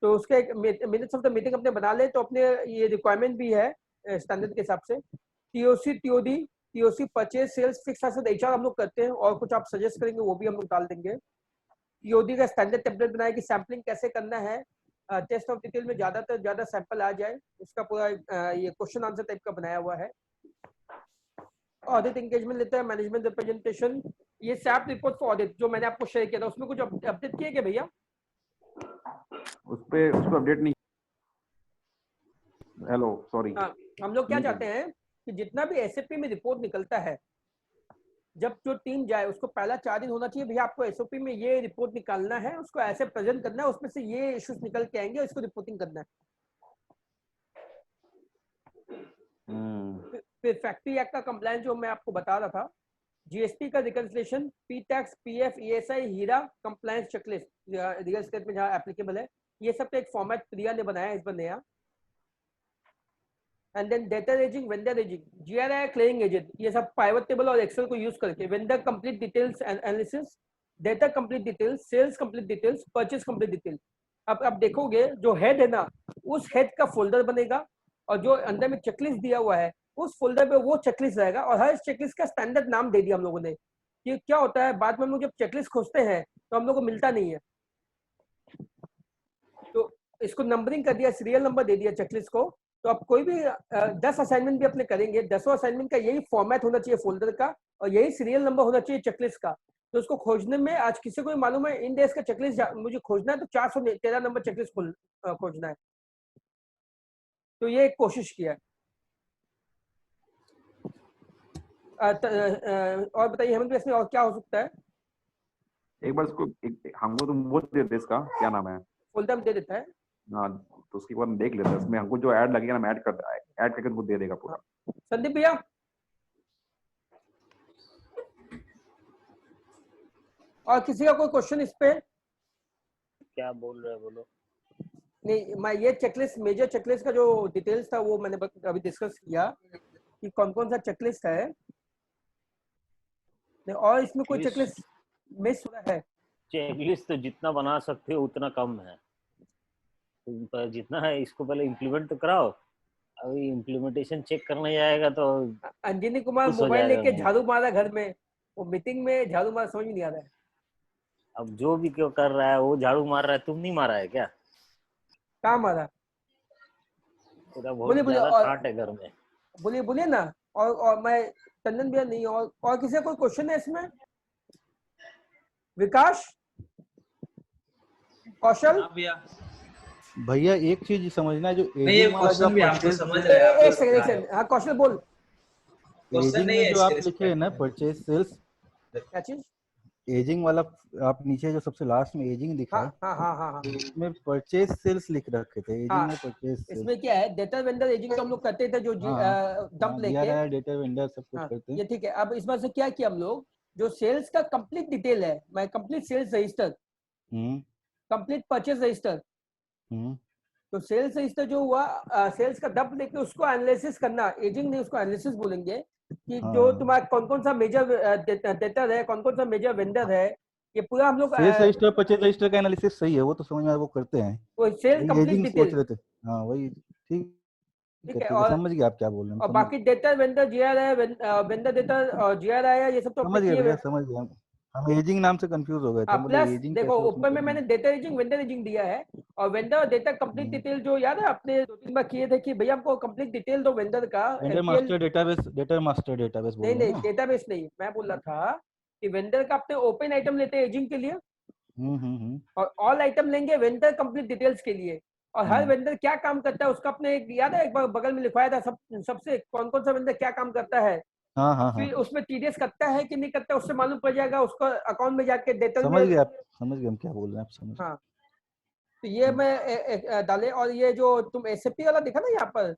S2: तो उसके एक मिनट्स ऑफ द मीटिंग अपने बना ले, तो अपने ये रिक्वायरमेंट भी है स्टैंडर्ड के हिसाब से। TOC, TOD, TOC purchase sales fix asset HR हम लोग करते हैं, और कुछ आप सजेस्ट करेंगे वो भी हम लोग डाल देंगे। टीओडी का स्टैंडर्ड टेम्पलेट बनाया कि सैम्पलिंग कैसे करना है, टेस्ट ऑफ डिटेल में ज्यादा सैंपल आ जाए, उसका पूरा ये क्वेश्चन आंसर टाइप का बनाया हुआ है। ऑडिट एंगेजमेंट लेता है, मैनेजमेंट रिप्रेजेंटेशन, ये सैप रिपोर्ट फॉर ऑडिट जो मैंने आपको शेयर किया था, उसमें कुछ अपडेट किए क्या भैया? उस पे
S6: अपडेट नहीं। Hello sorry.
S2: हाँ, हम लोग क्या चाहते हैं कि जितना भी एसएपी में रिपोर्ट निकलता है, जब जो टीम जाए उसको पहला 4 दिन होना चाहिए, भैया आपको एसओपी में ये रिपोर्ट निकालना है, उसको ऐसे प्रेजेंट करना है, उसमें से ये इश्यूज निकल के आएंगे, इसको रिपोर्टिंग करना है। फिर फैक्ट्री एक्ट का कंप्लायंस जो मैं आपको बता रहा था, जीएसटी का reconciliation, P tax, PF, ESI, हीरा कंप्लायंस चेकलिस्ट रियल एस्टेट में जहाँ एप्लीकेबल है, ये सब का एक फॉर्मेट प्रिया ने बनाया है इस बार नया। And then data raising, vendor raising, GRI, clearing agent, ये सब पाइवट टेबल और एक्सेल को यूज करके vendor complete details analysis, data complete details, sales complete details, purchase complete detail. अब देखोगे जो हेड है ना, उस हेड का फोल्डर बनेगा, और जो अंदर में चेकलिस्ट दिया हुआ है उस फोल्डर पे वो चेकलिस्ट रहेगा, और हर चेकलिस्ट का स्टैंडर्ड नाम दे दिया हम लोगों ने। कि क्या होता है बाद में हम लोग जब चेकलिस्ट खोजते हैं तो हम लोग को मिलता नहीं है, तो इसको नंबरिंग कर दिया, सीरियल नंबर दे दिया चेकलिस्ट को। तो आप कोई भी 10 असाइनमेंट भी अपने करेंगे, 10वां असाइनमेंट का यही फॉर्मेट होना चाहिए फोल्डर का, और यही सीरियल नंबर होना चाहिए चेकलिस्ट का। तो उसको खोजने में आज किसी को मालूम है इन डेज का चेकलिस्ट मुझे खोजना है तो 413 नंबर चेकलिस्ट खोजना है, तो ये एक कोशिश किया है। और बताइए हेमंत, इसमें और क्या हो सकता है?
S6: एक बार इसको हमको तो वो दे दे, इसका क्या नाम है,
S2: फोल्डर दे देता है।
S6: हाँ, तो उसके बाद देख लेते हैं, इसमें हमको जो ऐड लगेगा ना ऐड करके वो दे देगा पूरा।
S2: संदीप भैया, और किसी का कोई क्वेश्चन इस पे?
S3: क्या बोल रहे हैं बोलो।
S2: नहीं, मैं ये चेकलिस्ट, मेजर चेकलिस्ट का जो डिटेल्स था वो मैंने अभी डिस्कस किया कि कौन कौन सा चेकलिस्ट है। नहीं, और इसमें कोई चेकलिस्ट मिस हो रहा है?
S3: चेकलिस्ट तो जितना बना सकते हो उतना कम है, तुम पर जितना है इसको पहले इम्प्लीमेंट तो कराओ। अभी इम्प्लीमेंटेशन चेक करने जाएगा तो
S2: अंजनी कुमार
S3: खुश हो
S2: मोबाइल
S3: जाएगा
S2: लेके
S3: मैं।
S2: झाड़ू मारा घर में, वो मीटिंग में झाड़ू मारा, समझ नहीं आ रहा है।
S3: अब जो भी क्यों कर रहा है वो झाड़ू मार रहा है, तुम नहीं मारा है क्या?
S2: कहाँ मारा?
S3: तेरा बहुत
S2: बोलिए बोलिए,
S3: ज्यादा
S2: और
S3: काट है घर में।
S2: बोलिए बोलिए ना। और मैं टंडन भैया नहीं, और किसी का कोई क्वेश्चन है इसमें? विकास, कौशल?
S5: हाँ भैया,
S1: भैया एक चीज समझना है, जो
S5: नहीं ये
S1: एजिंग वाला जो
S5: क्वेश्चन भी
S1: आप
S5: हमको
S1: परचेज
S5: समझ रहे हैं आप
S2: एक
S5: जो
S2: सेकंड, एक
S5: समझा रहे
S2: सेकंड। हाँ कौशल बोल।
S5: क्वेश्चन
S1: एजिंग
S5: नहीं
S1: में
S5: है
S1: जो
S5: इसके
S1: आप लिखे हैं ना
S5: रिस्पेक्ट में।
S1: परचेज सेल्स,
S2: क्या चीज?
S1: एजिंग वाला, आप नीचे जो सबसे लास्ट में एजिंग दिखा
S2: हाँ
S1: है,
S2: हाँ हाँ हाँ हाँ
S1: इसमें परचेज सेल्स लिख रखे थे, एजिंग
S2: हाँ।
S1: में परचेज सेल्स।
S2: इसमें क्या है, डेटर वेंडर एजिंग तो हम लोग करते थे, जो
S1: हाँ
S2: डंप लेके।
S1: DRI डेटा वेंडर सब कुछ
S2: हाँ
S1: करते हैं।
S2: ये ठीक है। अब इसमें से क्या किया हम लोग, जो सेल्स का कंप्लीट डिटेल है, मैं कंप्लीट सेल्स रजिस्टर,
S1: हम्म
S2: कंप्लीट परचेज रजिस्टर,
S1: हम्म
S2: तो सेल्स रजिस्टर जो हुआ, सेल्स का डंप लेके उसको एनालिसिस करना, एजिंग नहीं उसको एनालिसिस बोलेंगे, कि जो
S1: हाँ,
S2: तुम्हारा कौन कौन सा मेजर डेटर है, कौन कौन सा मेजर वेंडर है, ये पूरा हम लोग
S1: सेल्स रजिस्टर परचेज रजिस्टर का एनालिसिस सही है, वो तो समझ में आया, वो करते हैं।
S2: वो सेल
S1: वही
S2: कंप्लीट
S1: एजिंग सोच
S2: डिटेल,
S1: रहे थे। हाँ वही, ठीक
S2: ठीक है।
S1: ठीक है, समझ गया आप क्या बोल रहे हैं,
S2: और
S1: समझ
S2: बाकी debtor vendor GRI, vendor debtor और जीआरआई है, ये सब तो अपने
S1: समझ गए
S2: किए हुए
S1: भैया,
S2: हैं।
S1: समझ गए हम एजिंग नाम से कंफ्यूज हो गए थे, हम बोले
S2: प्लस
S1: एजिंग
S2: देखो
S1: कैसे उसमें
S2: ऊपर में
S1: करना
S2: मैंने
S1: है।
S2: डेटा एजिंग वेंडर एजिंग दिया है, और वेंडर और डेटा कंप्लीट
S1: हम्म।
S2: डिटेल जो याद है आपने 2-3 बार किए थे कि भैया हमको कंप्लीट डिटेल दो वेंडर का,
S1: vendor
S2: LPL.
S1: Master database, data master database बोल
S2: नहीं
S1: रहे हैं
S2: नहीं,
S1: ना।
S2: डेटाबेस नहीं, मैं बोल रहा था कि वेंडर का अपने ओपन आइटम लेते हैं एजिंग के लिए,
S1: हम्म।
S2: और ऑल आइटम लेंगे वेंडर कंप्लीट डिटेल्स के लिए, और हर
S1: हम्म।
S2: वेंडर क्या काम करता है उसका अपने एक याद है, एक बार बगल में लिखवाया था सबसे कौन कौन सा वेंडर क्या काम करता है।
S1: हाँ हाँ हाँ,
S2: फिर उसमें टीडीएस करता है कि नहीं करता, उससे मालूम पड़ जाएगा, उसका अकाउंट में जाके डेटा
S1: समझ
S2: में।
S1: गए आप, समझ गए हम क्या बोल रहे हैं, आप समझ गए।
S2: हाँ, तो ये मैं डाले, और ये जो तुम एसएपी वाला दिखा ना यहाँ पर,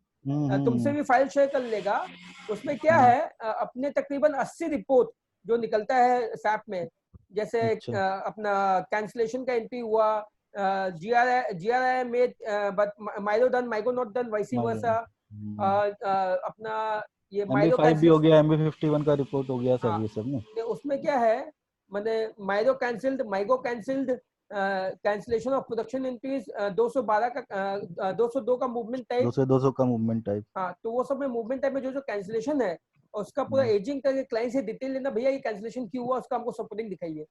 S2: तुमसे भी फाइल शेयर कर लेगा। उसमें क्या
S1: हम्म,
S2: है, अपने तकरीबन 80 रिपोर्ट जो निकलता है सैप में, जैसे
S1: अच्छा
S2: अपना कैंसिलेशन का एंट्री हुआ, जीआरआई में, but MIRO done, MIGO not done, vice
S1: समझ
S2: वर्सा,
S1: गए।
S2: अपना ये माइलो
S1: MB5 भी हो
S2: कैंसिलेशन।
S1: गया, MB51 का रिपोर्ट हो गया,
S2: हाँ,
S1: सब ये सब ना।
S2: तो उसमें क्या है, मैंने MIRO cancelled, MIGO cancelled, cancellation of production entries 212 का 202 का मूवमेंट टाइप।
S1: 200 का मूवमेंट टाइप।
S2: हाँ, तो वो सब में मूवमेंट टाइप में जो जो कैंसिलेशन है, उसका पूरा एजिंग करके क्लाइंट से डिटेल लेना, भैया ये कैंसिलेशन क्यों हुआ, उसका हमको सपोर्टिंग दिखाइए।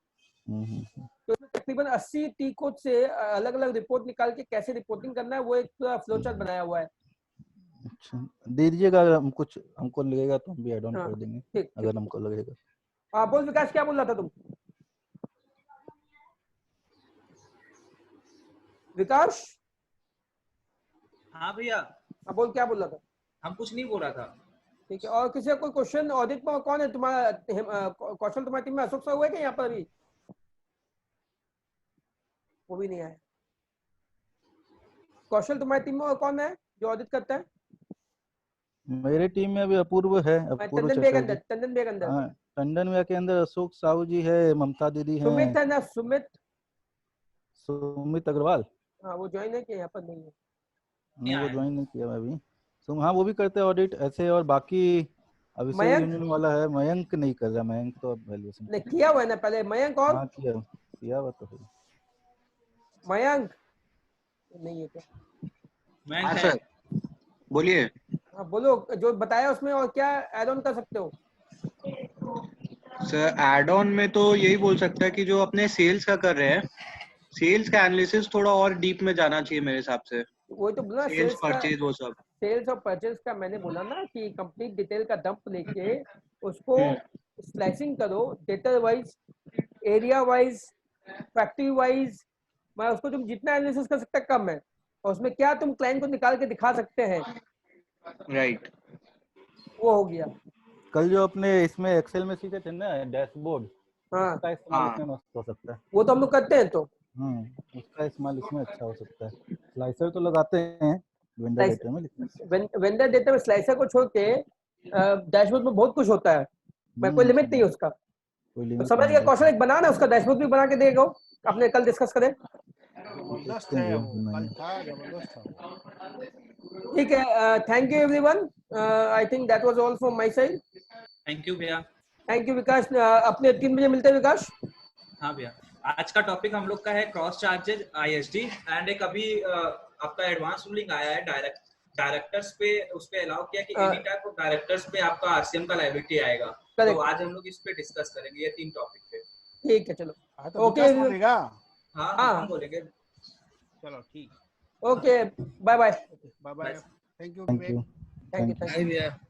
S2: तो इसमें तकरीबन 80 टी कोड से अलग अलग रिपोर्ट निकाल के कैसे रिपोर्टिंग करना है, वो एक पूरा फ्लो चार्ट बनाया हुआ है।
S1: अच्छा, दे दीजिएगा, अगर हम कुछ हमको लगेगा तो हम भी ऐड ऑन
S2: हाँ
S1: कर देंगे,
S2: ठीक
S1: अगर
S2: ठीक।
S1: हमको लगेगा।
S2: हाँ बोल विकास, क्या बोल रहा था तुम? विकास,
S5: हाँ भैया,
S2: हाँ बोल, क्या बोल रहा था?
S5: हम कुछ नहीं बोल रहा था।
S2: ठीक है, और किसी का कोई क्वेश्चन? ऑडिट में कौन है तुम्हारा? कौशल तुम्हारी टीम में अशोक सर हुआ है क्या यहाँ पर अभी? वो भी नहीं आया। कौशल तुम्हारी टीम में कौन है जो ऑडिट करता है?
S1: मेरे टीम में अभी अपूर्व है, अपूर्व
S2: टंडन बेग
S1: चटर्जी।
S2: अंदर, टंडन बेग अंदर।
S1: हाँ, टंडन भैया के अंदर अशोक साहू जी है, ममता दीदी है,
S2: सुमित है ना, सुमित?
S1: सुमित अग्रवाल।
S2: हाँ वो ज्वाइन है कि यहाँ पर नहीं है?
S1: नहीं, वो
S5: आया।
S1: ज्वाइन नहीं किया मैं अभी। हाँ, वो भी करते हैं ऑडिट ऐसे, और बाकी अभिषेक
S2: मयंक
S1: यूनियन वाला है, मयंक नहीं कर रहा, मयंक तो अब वैल्यूएशन
S2: ने
S1: कर रहा
S2: किया हुआ है ना पहले, मयंक
S1: है।
S2: और
S1: हाँ किया हुआ तो है।
S2: मयंक नहीं है क्या?
S5: मैं
S7: हाँ
S5: है।
S7: सर, बोलिए।
S2: हाँ बोलो, जो बताया उसमें और क्या ऐड ऑन कर सकते हो?
S7: सर एड ऑन में तो यही बोल सकता है कि जो अपने सेल्स का कर रहे हैं, सेल्स का एनालिसिस थोड़ा और डीप में जाना चाहिए मेरे हिसाब से।
S2: वही तो बोला,
S7: सेल्स परचेज वो सब।
S2: सेल्स और परचेज का मैंने बोला ना कि कंप्लीट डिटेल का डंप लेके उसको स्लाइसिंग करो, data wise, area wise, factory wise, मैं उसको तुम जितना एनालिसिस कर सकते कम है, और उसमें क्या तुम क्लाइंट को निकाल के दिखा सकते हैं,
S7: राइट।
S2: वो हो गया।
S1: कल जो अपने इसमें एक्सेल में सीखे थे ना डैशबोर्ड,
S2: हाँ
S1: उसका इस्तेमाल
S7: हाँ।
S1: इसमें मस्त हो सकता है।
S2: वो तो हम लोग करते हैं। तो
S1: उसका इस्तेमाल इसमें अच्छा हो सकता है। स्लाइसर तो लगाते हैं वेंडर डेटा में, लेकिन
S2: वेंडर डेटा में स्लाइसर को छोड़ के डैशबोर्ड में बहुत कुछ होता है, मैं कोई लिमिट नहीं है उसका।
S1: कोई
S2: तो
S1: लिमिट
S2: समझ गया कौशल, एक बनाना उसका डैशबोर्ड भी बना के देगा, अपने कल डिस्कस करें।
S8: जबरदस्त है वो, कल था जबरदस्त था।
S2: ठीक है, thank you everyone, I think that was all from my side.
S5: Thank you भैया।
S2: थैंक यू विकास, अपने 3 बजे मिलते हैं विकास।
S5: हाँ भैया, आज का टॉपिक हम लोग का है क्रॉस चार्जेज आईएसडी, एंड एक अभी आपका एडवांस रूलिंग आया है डायरेक्टर्स पे, उस पे अलाउ किया कि एनी टाइप ऑफ डायरेक्टर्स पे आपका आरसीएम का लायबिलिटी आएगा। तो आज हम लोग इस पे डिस्कस करेंगे ये 3 टॉपिक पे।
S2: ठीक है, चलो
S8: तो
S2: ओके,
S8: विकास बोलेगा।
S5: हाँ
S2: हाँ।
S5: हम बोलेंगे।
S8: चलो ठीक,
S2: okay, bye bye.
S8: Bye bye, thank you
S1: thank you
S2: thank you.